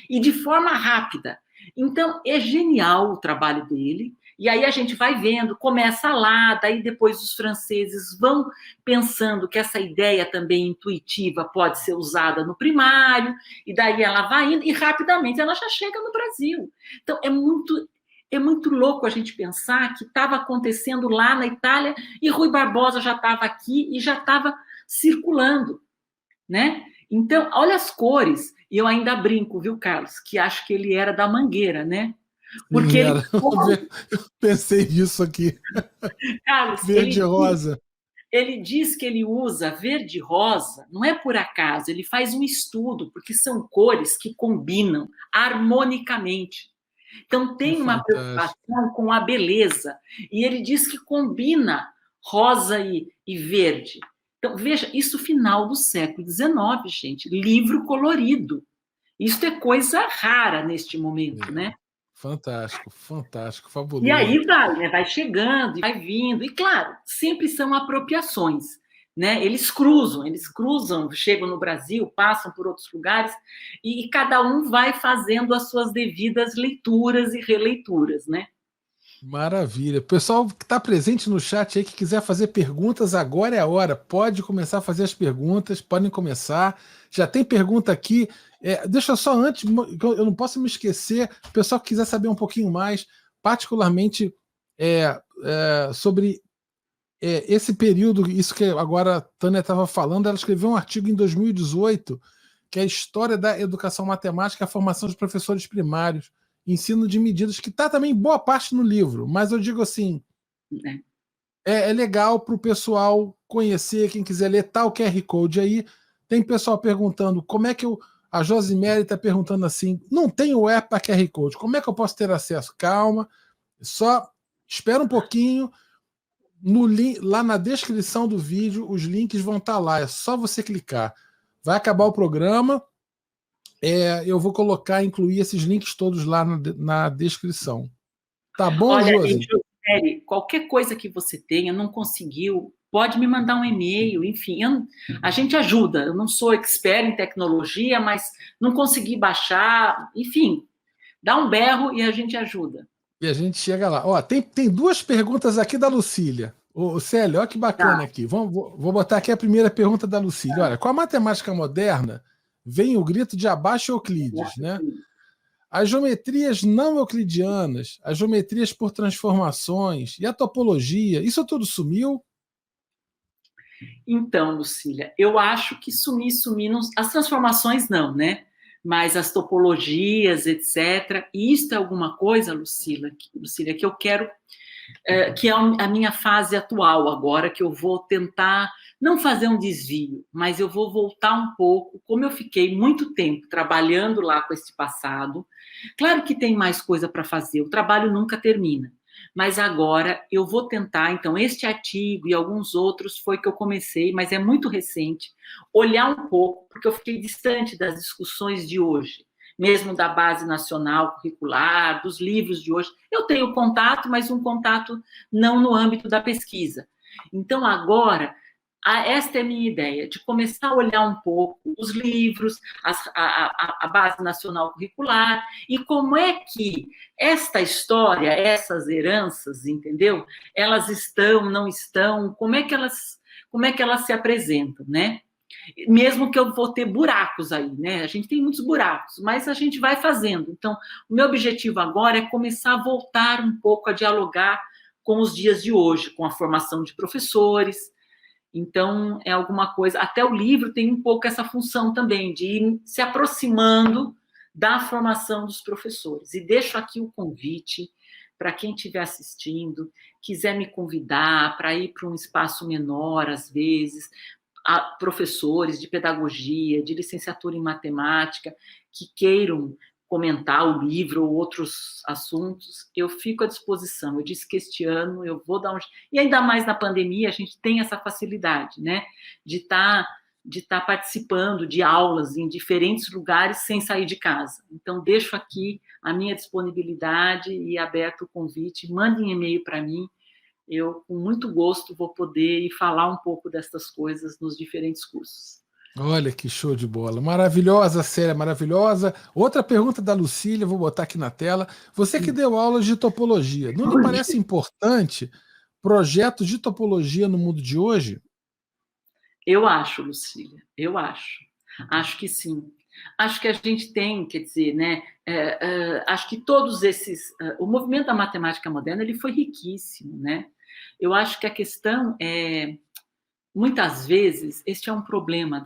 e de forma rápida. Então, é genial o trabalho dele, E aí a gente vai vendo, começa lá, daí depois os franceses vão pensando que essa ideia também intuitiva pode ser usada no primário, e daí ela vai indo, e rapidamente ela já chega no Brasil. Então, é muito louco a gente pensar que estava acontecendo lá na Itália e Rui Barbosa já estava aqui e já estava circulando, né? Então, olha as cores. E eu ainda brinco, viu, Carlos, que acho que ele era da Mangueira, né?
Sim,
Porque
era.
ele,
Eu pensei nisso aqui.
Carlos,
Verde e rosa.
ele diz que ele usa verde e rosa, não é por acaso, ele faz um estudo, porque são cores que combinam harmonicamente. Então,
Que
tem uma
fantástico.
preocupação com a beleza. E ele diz que combina rosa e verde. Então, veja, isso final do século XIX, gente. Livro colorido. Isso é coisa rara neste momento,
É.
né?
Fantástico, fantástico,
E
fabuloso.
aí vai, né? Vai chegando, vai vindo. E, claro, sempre são apropriações. Né? Eles cruzam, chegam no Brasil, passam por outros lugares, e cada um vai fazendo as suas devidas leituras e releituras, né?
Maravilha. Pessoal que está presente no chat aí, que quiser fazer perguntas, agora é a hora. Pode começar a fazer as perguntas, podem começar. Já tem pergunta aqui. Deixa eu só antes, que eu não posso me esquecer, o pessoal que quiser saber um pouquinho mais, particularmente sobre esse período, isso que agora a Tânia estava falando, ela escreveu um artigo em 2018, que é a História da Educação Matemática e a Formação dos Professores Primários, ensino de medidas, que está também boa parte no livro, mas eu digo assim, é legal para o pessoal conhecer, quem quiser ler, tá o QR Code aí. Tem pessoal perguntando como é que eu. A Josimere está perguntando assim: não tem o app para QR Code, como é que eu posso ter acesso? Calma, só espera um pouquinho. Lá na descrição do vídeo, os links vão estar lá, é só você clicar. Vai acabar o programa, eu vou colocar, incluir esses links todos lá na descrição. Tá bom,
Olha,
Josi?
qualquer coisa que você tenha, não conseguiu, pode me mandar um e-mail, enfim, a gente ajuda. Eu não sou expert em tecnologia, mas não consegui baixar, enfim, dá um berro e a gente ajuda.
E a gente chega lá. Ó, tem duas perguntas aqui da Lucília. Ô, Célio, olha que bacana
Tá.
aqui. Vou botar aqui a primeira pergunta da Lucília. Olha, com a matemática moderna, vem o grito de abaixo Euclides, né? As geometrias não euclidianas, as geometrias por transformações e a topologia, isso tudo sumiu?
Então, Lucília, eu acho que sumir, as transformações não, né? Mas as topologias, etc. E isso é alguma coisa, Lucília, que eu quero que é a minha fase atual agora, que eu vou tentar não fazer um desvio, mas eu vou voltar um pouco, como eu fiquei muito tempo trabalhando lá com esse passado. Claro que tem mais coisa para fazer, o trabalho nunca termina. Mas agora eu vou tentar, então, este artigo e alguns outros foi que eu comecei, mas é muito recente, olhar um pouco, porque eu fiquei distante das discussões de hoje, mesmo da base nacional curricular, dos livros de hoje. Eu tenho contato, mas um contato não no âmbito da pesquisa. Então, agora, esta é a minha ideia, de começar a olhar um pouco os livros, a base nacional curricular, e como é que esta história, essas heranças, entendeu? Elas estão, não estão, como é que elas se apresentam, né? Mesmo que eu vou ter buracos aí, né? A gente tem muitos buracos, mas a gente vai fazendo. Então, o meu objetivo agora é começar a voltar um pouco a dialogar com os dias de hoje, com a formação de professores. Então, é alguma coisa. Até o livro tem um pouco essa função também, de ir se aproximando da formação dos professores. E deixo aqui o convite para quem estiver assistindo, quiser me convidar para ir para um espaço menor, às vezes, a professores de pedagogia, de licenciatura em matemática, que queiram comentar o livro ou outros assuntos, eu fico à disposição. Eu disse que este ano eu vou dar um... E ainda mais na pandemia, a gente tem essa facilidade, né? De estar participando de aulas em diferentes lugares sem sair de casa. Então, deixo aqui a minha disponibilidade e aberto o convite. Mandem e-mail para mim. Eu, com muito gosto, vou poder ir falar um pouco destas coisas nos diferentes cursos.
Olha que show de bola. Maravilhosa, Célia, maravilhosa. Outra pergunta da Lucília, vou botar aqui na tela. Você que deu aulas de topologia, não lhe parece importante projetos de topologia no mundo de hoje?
Eu acho, Lucília, eu acho. Acho que sim. Acho que a gente tem, quer dizer, né? Acho que todos esses, o movimento da matemática moderna, ele foi riquíssimo, né? Eu acho que a questão é, muitas vezes, este é um problema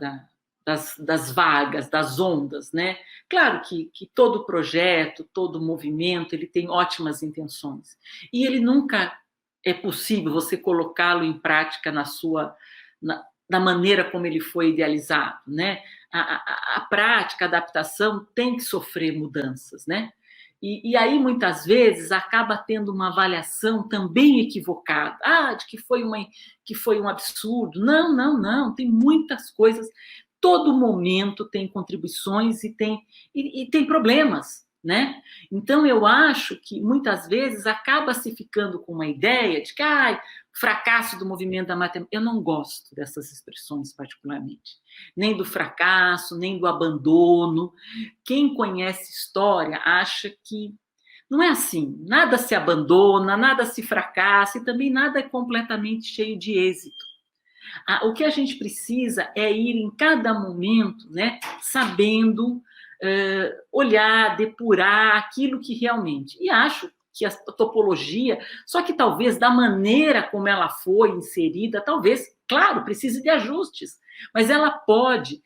das vagas, das ondas, né? Claro que todo projeto, todo movimento, ele tem ótimas intenções. E ele nunca é possível você colocá-lo em prática da maneira como ele foi idealizado, né? A prática, a adaptação tem que sofrer mudanças, né? E aí, muitas vezes, acaba tendo uma avaliação também equivocada. De que foi um absurdo. Não, não, não. Tem muitas coisas. Todo momento tem contribuições e tem problemas, né? Então, eu acho que, muitas vezes, acaba se ficando com uma ideia de que fracasso do movimento da matemática. Eu não gosto dessas expressões, particularmente. Nem do fracasso, nem do abandono. Quem conhece história acha que não é assim. Nada se abandona, nada se fracassa e também nada é completamente cheio de êxito. O que a gente precisa é ir em cada momento, né, sabendo olhar, depurar aquilo que realmente. E acho que a topologia, só que talvez da maneira como ela foi inserida, talvez, claro, precise de ajustes, mas ela pode.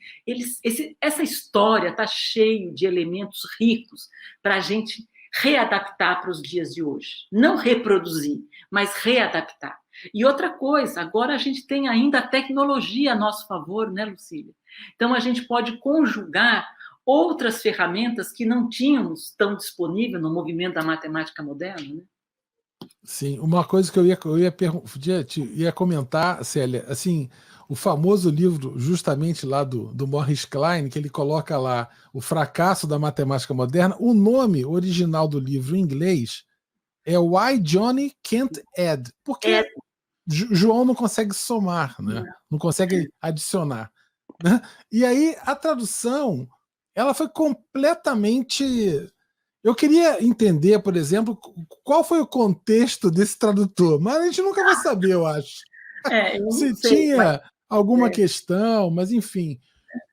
Essa história está cheia de elementos ricos para a gente readaptar para os dias de hoje. Não reproduzir, mas readaptar. E outra coisa, agora a gente tem ainda a tecnologia a nosso favor, né, Lucília? Então a gente pode conjugar outras ferramentas que não tínhamos tão disponível no movimento da matemática moderna, né?
Sim, uma coisa que ia comentar, Célia, assim, o famoso livro, justamente lá do Morris Klein, que ele coloca lá O Fracasso da Matemática Moderna, o nome original do livro em inglês é Why Johnny Can't Add, porque João não consegue somar, né? Não consegue adicionar, né? E aí a tradução, ela foi completamente. Eu queria entender, por exemplo, qual foi o contexto desse tradutor, mas a gente nunca vai saber, eu acho.
Eu não
Se
sei,
tinha alguma questão, mas enfim.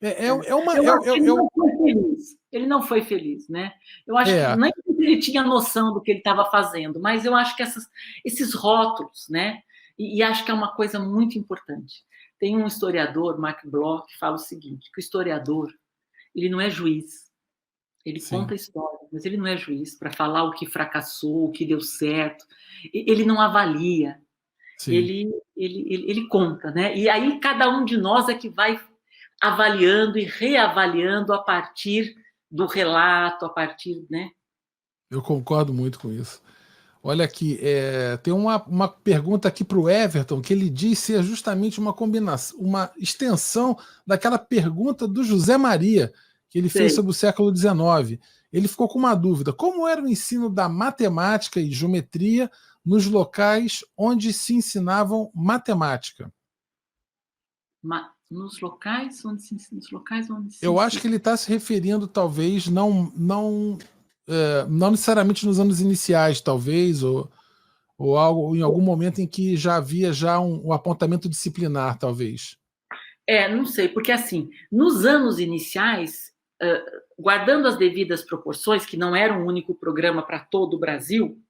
Eu acho que ele não foi feliz. Ele não foi feliz, né? Eu acho que nem ele tinha noção do que ele estava fazendo, mas eu acho que esses rótulos, né? E acho que é uma coisa muito importante. Tem um historiador, Mark Bloch, que fala o seguinte, que o historiador, ele não é juiz. Ele conta a história, mas ele não é juiz para falar o que fracassou, o que deu certo. Ele não avalia. Ele conta, né? E aí cada um de nós é que vai avaliando e reavaliando a partir do relato, a partir, né?
Eu concordo muito com isso. Olha aqui, tem uma pergunta aqui para o Everton, que ele diz ser justamente uma combinação, uma extensão daquela pergunta do José Maria, que ele fez sobre o século XIX. Ele ficou com uma dúvida: como era o ensino da matemática e geometria nos locais onde se ensinavam matemática?
Nos locais onde se
Eu acho que ele está se referindo, talvez, não necessariamente nos anos iniciais, talvez, ou algo em algum momento em que já havia um apontamento disciplinar, talvez.
Não sei, porque assim, nos anos iniciais, guardando as devidas proporções, que não era um único programa para todo o Brasil,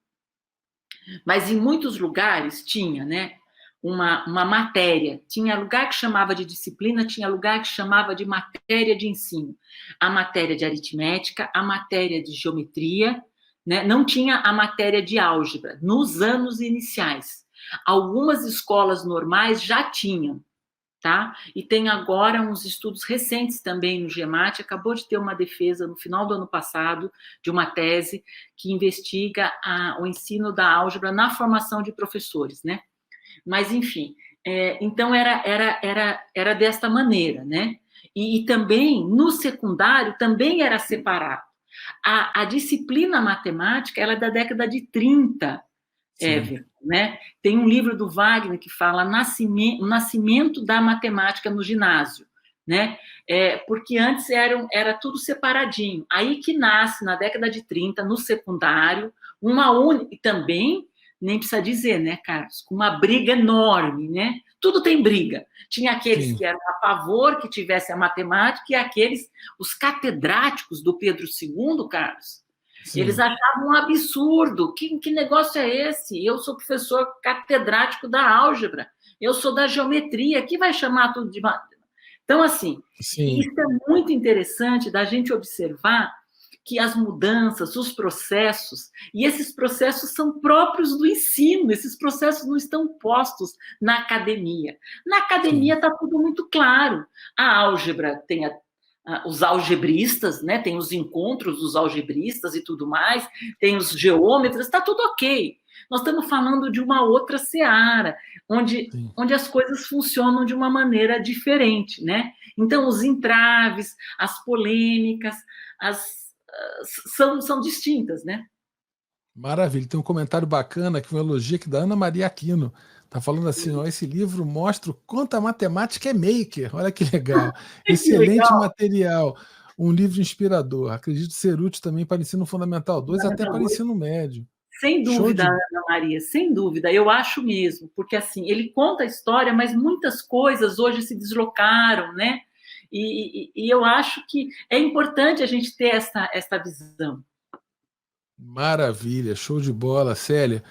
mas em muitos lugares tinha, né, uma matéria. Tinha lugar que chamava de disciplina, tinha lugar que chamava de matéria de ensino. A matéria de aritmética, a matéria de geometria, né? Não tinha a matéria de álgebra nos anos iniciais. Algumas escolas normais já tinham, tá? E tem agora uns estudos recentes também no GEMAT, acabou de ter uma defesa no final do ano passado de uma tese que investiga o ensino da álgebra na formação de professores, né? Mas, enfim, então era desta maneira, né? E também, no secundário, também era separado. A disciplina matemática, ela é da década de 30, Everton, né? Tem um livro do Wagner que fala o nascimento da matemática no ginásio, né? Porque antes era tudo separadinho. Aí que nasce, na década de 30, no secundário, e também, nem precisa dizer, né, Carlos, com uma briga enorme, né? Tudo tem briga. Tinha aqueles
Sim.
que eram a favor que tivesse a matemática e aqueles, os catedráticos do Pedro II, Carlos, eles
Sim.
achavam um absurdo. Que negócio é esse? Eu sou professor catedrático da álgebra, eu sou da geometria, que vai chamar tudo de... Então, assim,
Sim.
isso é muito interessante da gente observar que as mudanças, os processos, e esses processos são próprios do ensino, esses processos não estão postos na academia. Na academia está tudo muito claro. A álgebra tem os algebristas, né? Tem os encontros dos algebristas e tudo mais, tem os geômetras, está tudo ok. Nós estamos falando de uma outra seara, onde as coisas funcionam de uma maneira diferente, né? Então, os entraves, as polêmicas, são distintas, né?
Maravilha. Tem um comentário bacana, que foi um elogio aqui da Ana Maria Aquino. Está falando assim, ó, esse livro mostra o quanto a matemática é maker. Olha que legal. Excelente
legal.
Material. Um livro inspirador. Acredito ser útil também para ensino fundamental 2, até para ensino médio.
Sem dúvida,
Show de...
Ana Maria, sem dúvida, eu acho mesmo, porque assim, ele conta a história, mas muitas coisas hoje se deslocaram, né? E eu acho que é importante a gente ter esta visão.
Maravilha, show de bola, Célia.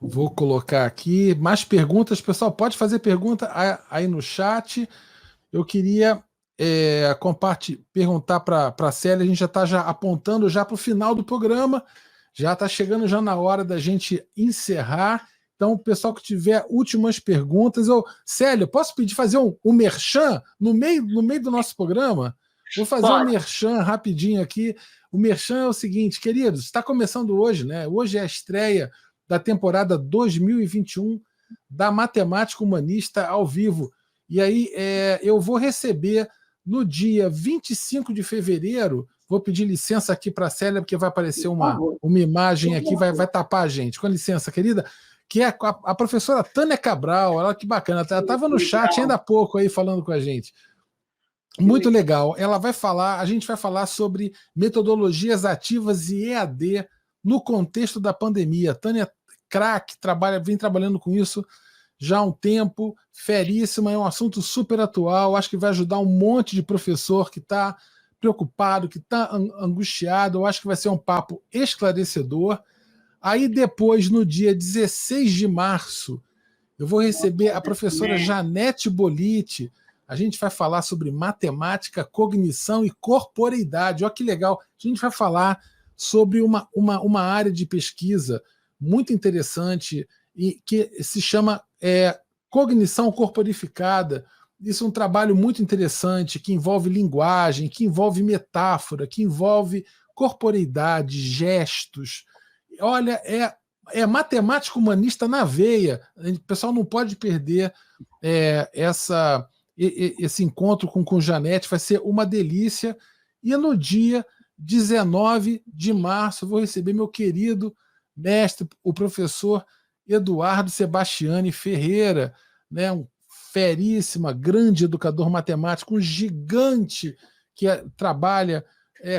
Vou colocar aqui mais perguntas. Pessoal, pode fazer pergunta aí no chat. Eu queria perguntar para a Célia, a gente já apontando já para o final do programa, já está chegando já na hora da gente encerrar. Então, o pessoal que tiver últimas perguntas, Célia, posso pedir fazer um merchan no meio do nosso programa? Vou fazer um merchan rapidinho aqui. O merchan é o seguinte, queridos, está começando hoje, né? Hoje é a estreia da temporada 2021 da Matemática Humanista ao vivo. E aí eu vou receber no dia 25 de fevereiro, vou pedir licença aqui para a Célia, porque vai aparecer uma imagem aqui, vai tapar a gente. Com licença, querida, que é a professora Tânia Cabral. Olha que bacana, ela estava no chat ainda há pouco aí falando com a gente. Muito legal. A gente vai falar sobre metodologias ativas e EAD no contexto da pandemia. Tânia, craque, vem trabalhando com isso já há um tempo, feríssima, é um assunto super atual, acho que vai ajudar um monte de professor que está preocupado, que está angustiado, eu acho que vai ser um papo esclarecedor. Aí depois, no dia 16 de março, eu vou receber a professora Janete Bolite. A gente vai falar sobre matemática, cognição e corporeidade. Olha que legal. A gente vai falar sobre uma área de pesquisa muito interessante e que se chama cognição corporificada. Isso é um trabalho muito interessante que envolve linguagem, que envolve metáfora, que envolve corporeidade, gestos. Olha, é matemática humanista na veia. O pessoal não pode perder esse encontro com Janete, vai ser uma delícia. E no dia 19 de março eu vou receber meu querido mestre, o professor Eduardo Sebastiani Ferreira, né, um feríssima, grande educador matemático, um gigante que trabalha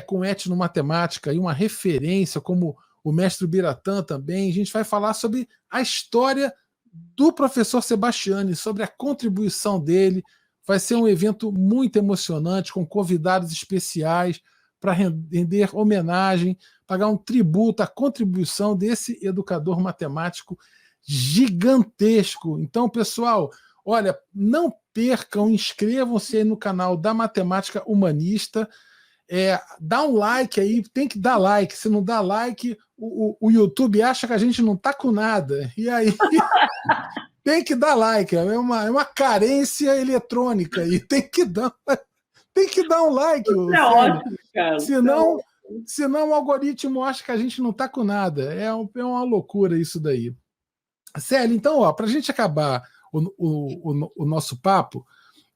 com etnomatemática e uma referência como o mestre Biratã também. A gente vai falar sobre a história do professor Sebastiani, sobre a contribuição dele. Vai ser um evento muito emocionante, com convidados especiais para render homenagem, pagar um tributo à contribuição desse educador matemático gigantesco. Então, pessoal, olha, não percam, inscrevam-se aí no canal da Matemática Humanista, dá um like aí, tem que dar like, se não dá like, o YouTube acha que a gente não tá com nada, e aí tem que dar like, é uma carência eletrônica aí, tem que dar um like.
Ótimo, cara.
Senão o algoritmo acha que a gente não tá com nada, é uma loucura isso daí. Célia, então, para a gente acabar o nosso papo,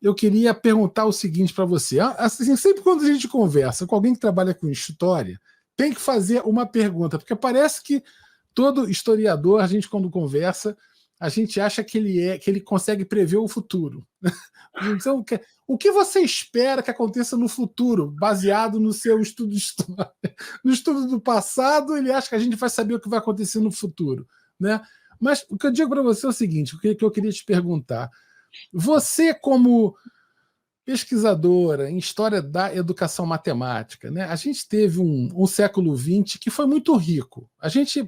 eu queria perguntar o seguinte para você. Assim, sempre quando a gente conversa com alguém que trabalha com história, tem que fazer uma pergunta, porque parece que todo historiador, a gente quando conversa, a gente acha que ele consegue prever o futuro. Então, o que você espera que aconteça no futuro, baseado no seu estudo de história? No estudo do passado, ele acha que a gente vai saber o que vai acontecer no futuro, né? Mas o que eu digo para você é o seguinte, o que eu queria te perguntar. Você, como pesquisadora em história da educação matemática, né? A gente teve um século XX que foi muito rico.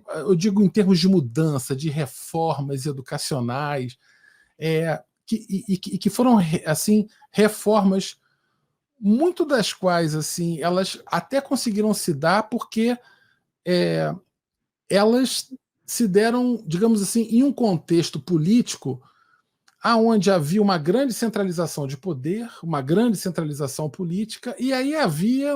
Eu digo em termos de mudança, de reformas educacionais, que foram assim reformas, muito das quais assim elas até conseguiram se dar porque elas se deram, digamos assim, em um contexto político aonde havia uma grande centralização de poder, uma grande centralização política, e aí havia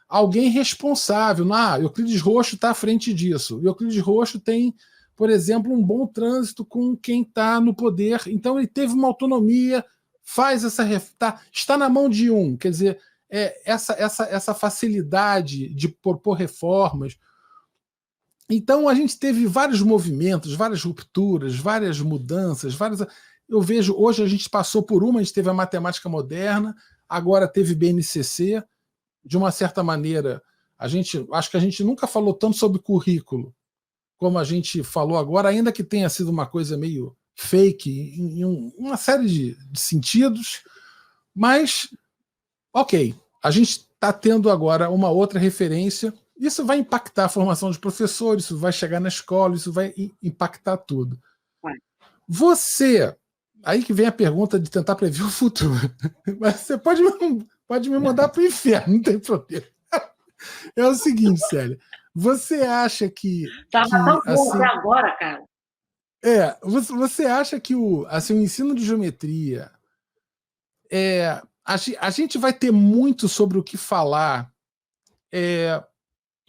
alguém responsável. Euclides Rocho está à frente disso. Euclides Rocho tem, por exemplo, um bom trânsito com quem está no poder, então ele teve uma autonomia, está na mão de um. Quer dizer, essa facilidade de propor reformas. Então a gente teve vários movimentos, várias rupturas, várias mudanças, eu vejo, hoje a gente passou por a gente teve a matemática moderna, agora teve BNCC, de uma certa maneira, acho que a gente nunca falou tanto sobre currículo como a gente falou agora, ainda que tenha sido uma coisa meio fake em uma série de sentidos, mas, ok, a gente está tendo agora uma outra referência. Isso vai impactar a formação de professores, isso vai chegar na escola, isso vai impactar tudo. Você, aí que vem a pergunta de tentar prever o futuro, mas você pode me mandar para o inferno, não tem problema. É o seguinte, Célia, você acha que...
Estava tão bom até agora, cara.
Você acha que o ensino de geometria... a gente vai ter muito sobre o que falar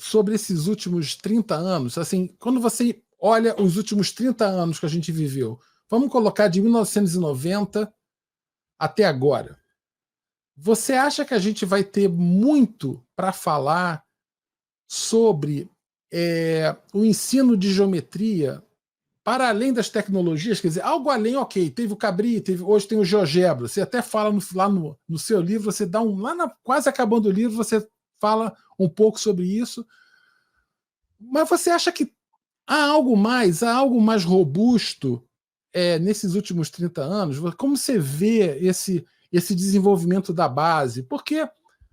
sobre esses últimos 30 anos, assim, quando você olha os últimos 30 anos que a gente viveu, vamos colocar de 1990 até agora, você acha que a gente vai ter muito para falar sobre o ensino de geometria para além das tecnologias? Quer dizer, algo além, ok, teve o Cabri, hoje tem o GeoGebra, você até fala lá no seu livro, você dá quase acabando o livro, você fala um pouco sobre isso, mas você acha que há algo mais robusto nesses últimos 30 anos? Como você vê esse desenvolvimento da base? Porque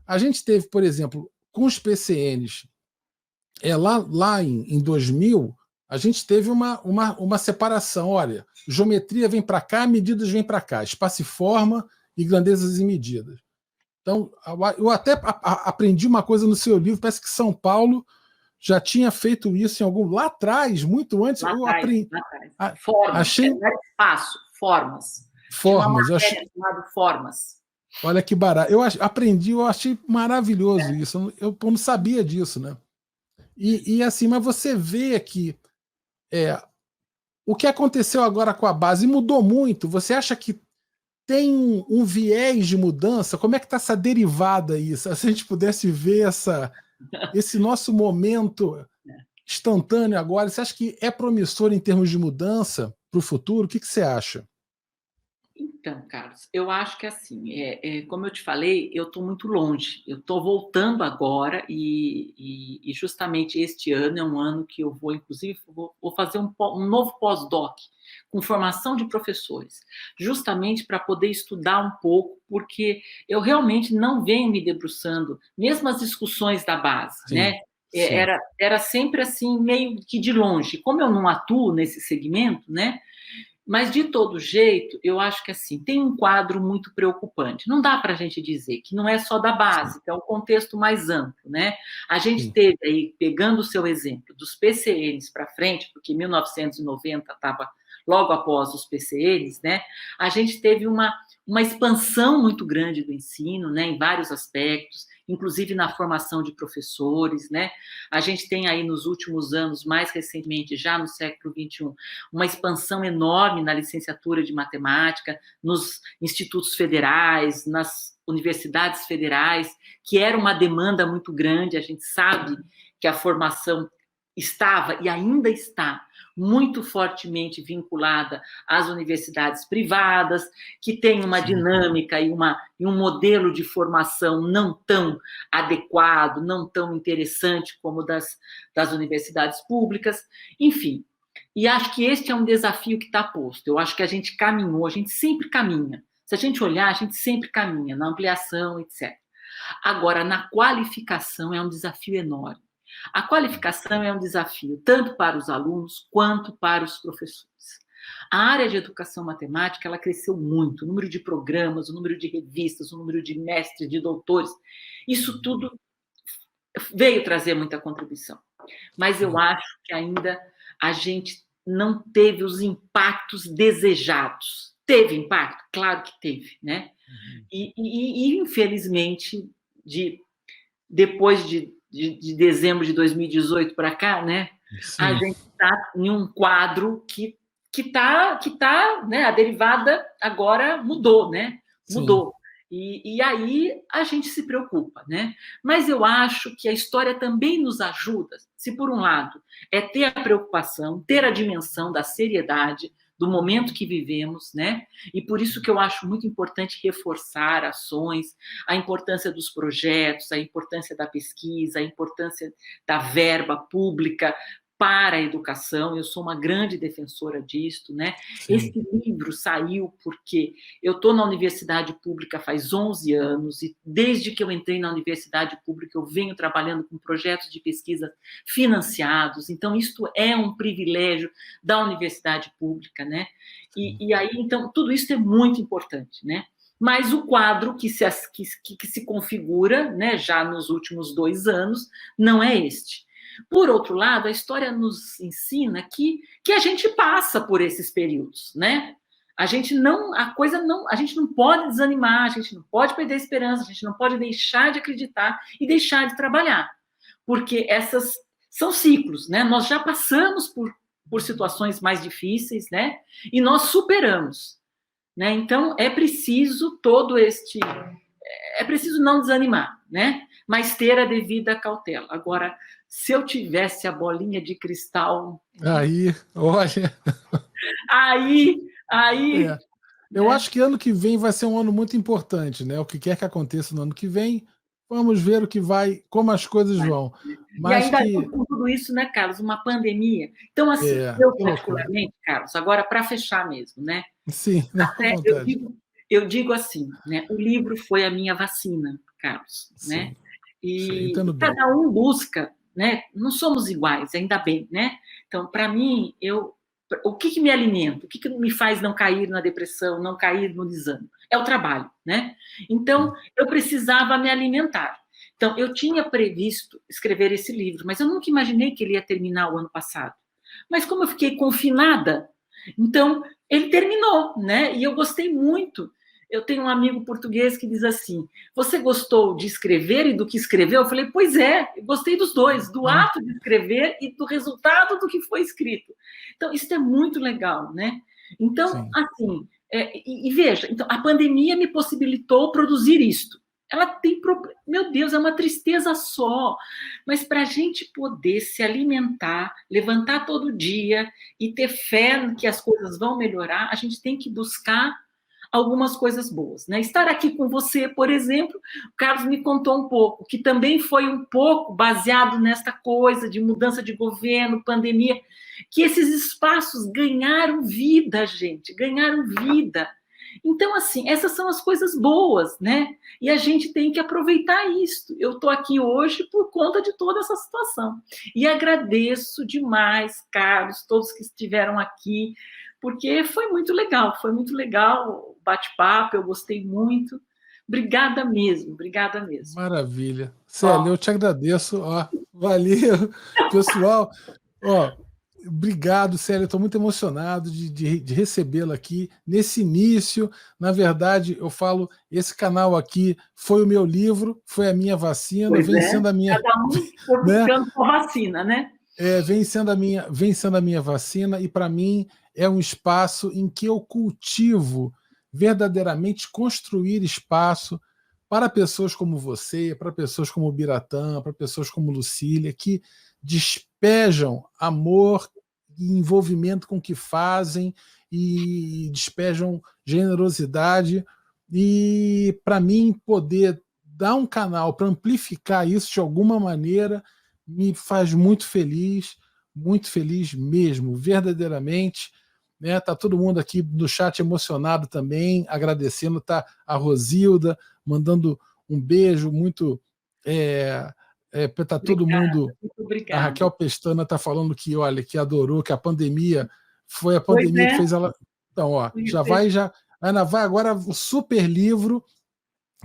a gente teve, por exemplo, com os PCNs, lá em 2000, a gente teve uma separação. Olha, geometria vem para cá, medidas vêm para cá, espaciforma e grandezas e medidas. Então, eu até aprendi uma coisa no seu livro, parece que São Paulo já tinha feito isso lá atrás, muito antes.
Lá
eu
atrás,
aprendi.
Formas,
achei
não era espaço, formas.
Formas.
Chamado formas.
Olha que barato. Eu achei maravilhoso isso. Eu não sabia disso, né? E assim, mas você vê que o que aconteceu agora com a base mudou muito. Você acha que tem um viés de mudança? Como é que está essa derivada aí? Se a gente pudesse ver esse nosso momento instantâneo agora, você acha que é promissor em termos de mudança para o futuro? O que você acha?
Então, Carlos, eu acho que assim, como eu te falei, eu estou muito longe. Eu estou voltando agora e justamente este ano é um ano que eu vou, inclusive, vou fazer um novo pós-doc com formação de professores, justamente para poder estudar um pouco, porque eu realmente não venho me debruçando, mesmo as discussões da base, sim, né? Sim. Era sempre assim, meio que de longe. Como eu não atuo nesse segmento, né? Mas, de todo jeito, eu acho que assim, tem um quadro muito preocupante. Não dá para a gente dizer que não é só da base, que é um contexto mais amplo, né? A gente teve aí, pegando o seu exemplo, dos PCNs para frente, porque 1990 estava logo após os PCNs, né? A gente teve uma expansão muito grande do ensino, né? Em vários aspectos, inclusive na formação de professores, né? A gente tem aí nos últimos anos, mais recentemente, já no século XXI, uma expansão enorme na licenciatura de matemática, nos institutos federais, nas universidades federais, que era uma demanda muito grande. A gente sabe que a formação estava e ainda está muito fortemente vinculada às universidades privadas, que tem uma dinâmica e um modelo de formação não tão adequado, não tão interessante como das universidades públicas, enfim. E acho que este é um desafio que está posto. Eu acho que a gente caminhou, a gente sempre caminha. Se a gente olhar, a gente sempre caminha na ampliação, etc. Agora, na qualificação é um desafio enorme. A qualificação é um desafio tanto para os alunos quanto para os professores. A área de educação matemática ela cresceu muito, o número de programas, o número de revistas, o número de mestres, de doutores, isso tudo veio trazer muita contribuição. Mas eu acho que ainda a gente não teve os impactos desejados. Teve impacto? Claro que teve, né? E infelizmente, depois de dezembro de 2018 para cá, né? Sim. A gente está em um quadro que tá, né? A derivada agora mudou, né? Mudou. E aí a gente se preocupa, né? Mas eu acho que a história também nos ajuda, se por um lado é ter a preocupação, ter a dimensão da seriedade do momento que vivemos, né? E por isso que eu acho muito importante reforçar ações, a importância dos projetos, a importância da pesquisa, a importância da verba pública para a educação. Eu sou uma grande defensora disto, né? Sim. Esse livro saiu porque eu estou na universidade pública faz 11 anos e desde que eu entrei na universidade pública eu venho trabalhando com projetos de pesquisa financiados, então isto é um privilégio da universidade pública, né? E aí, então, tudo isso é muito importante, né? Mas o quadro que se configura, né, já nos últimos 2 anos, não é este. Por outro lado, a história nos ensina que a gente passa por esses períodos, né? A gente não pode desanimar, a gente não pode perder a esperança, a gente não pode deixar de acreditar e deixar de trabalhar, porque essas são ciclos, né? Nós já passamos por situações mais difíceis, né? E nós superamos, né? Então é preciso é preciso não desanimar, né? Mas ter a devida cautela. Agora, se eu tivesse a bolinha de cristal...
Aí, olha...
Aí...
É. Eu acho que ano que vem vai ser um ano muito importante, né? O que quer que aconteça no ano que vem, vamos ver como as coisas vão. Mas
e ainda com tudo isso, né, Carlos? Uma pandemia. Então, assim, eu particularmente, Carlos, agora para fechar mesmo, né?
Sim,
até eu digo assim, né? O livro foi a minha vacina, Carlos, né? E cada um busca, né? Não somos iguais, ainda bem, né? Então, para mim, o que me alimenta? O que me faz não cair na depressão, não cair no desânimo? É o trabalho, né? Então, eu precisava me alimentar. Então, eu tinha previsto escrever esse livro, mas eu nunca imaginei que ele ia terminar o ano passado. Mas como eu fiquei confinada, então ele terminou, né? E eu gostei muito. Eu tenho um amigo português que diz assim: você gostou de escrever e do que escreveu? Eu falei, pois é, eu gostei dos dois, do ato de escrever e do resultado do que foi escrito. Então, isso é muito legal, né? Então, assim, e veja, então, a pandemia me possibilitou produzir isto. Ela tem, meu Deus, é uma tristeza só, mas para a gente poder se alimentar, levantar todo dia e ter fé que as coisas vão melhorar, a gente tem que buscar algumas coisas boas, né? Estar aqui com você, por exemplo, o Carlos me contou um pouco, que também foi um pouco baseado nesta coisa de mudança de governo, pandemia, que esses espaços ganharam vida, gente, ganharam vida. Então, assim, essas são as coisas boas, né? E a gente tem que aproveitar isso. Eu estou aqui hoje por conta de toda essa situação. E agradeço demais, Carlos, todos que estiveram aqui, porque foi muito legal o bate-papo, eu gostei muito. Obrigada mesmo, obrigada mesmo.
Maravilha. Célia, eu te agradeço. Ó, valeu, pessoal. Ó, obrigado, Célia. Estou muito emocionado de recebê-la aqui nesse início. Na verdade, eu falo, esse canal aqui foi o meu livro, foi a minha vacina,
vem sendo a minha. Cada um foi buscando sua vacina, né?
Vem sendo a minha vacina, e para mim é um espaço em que eu cultivo verdadeiramente construir espaço para pessoas como você, para pessoas como o Biratã, para pessoas como Lucília, que despejam amor e envolvimento com o que fazem e despejam generosidade. E, para mim, poder dar um canal para amplificar isso de alguma maneira me faz muito feliz mesmo, verdadeiramente. Né? Tá todo mundo aqui no chat emocionado também, agradecendo. Tá a Rosilda mandando um beijo muito. Tá todo mundo.
Muito
A
obrigada.
Raquel Pestana está falando que, olha, que adorou, que a pandemia foi a
Pois
pandemia
é.
que fez ela. Então, ó, já
Isso.
vai, já. Ana, vai agora o super livro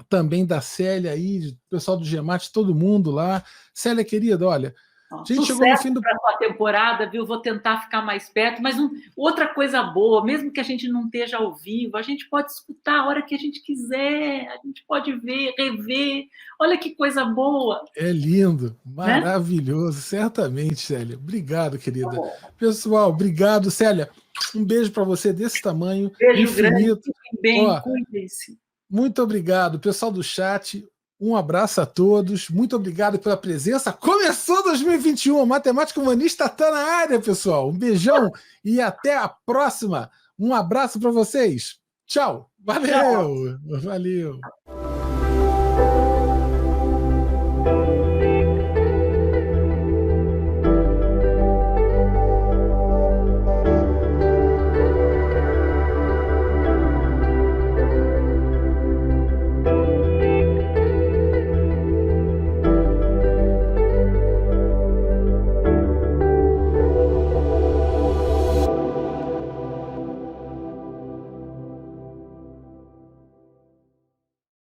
também da Célia aí, pessoal do Gemate, todo mundo lá. Célia, querida, olha, a gente chegou no fim
Sucesso
do.
para a sua temporada, viu? Vou tentar ficar mais perto, mas outra coisa boa, mesmo que a gente não esteja ao vivo, a gente pode escutar a hora que a gente quiser, a gente pode ver, rever. Olha que coisa boa.
É lindo,
Né?
maravilhoso, certamente, Célia. Obrigado, querida.
Tá,
pessoal, obrigado, Célia. Um beijo para você desse tamanho,
beijo
infinito.
Grande, fiquem bem,
Ó,
cuidem-se.
muito obrigado, pessoal do chat. Um abraço a todos. Muito obrigado pela presença. Começou 2021. A Matemática Humanista está na área, pessoal. Um beijão e até a próxima. Um abraço para vocês. Tchau. Valeu.
Tchau.
Valeu.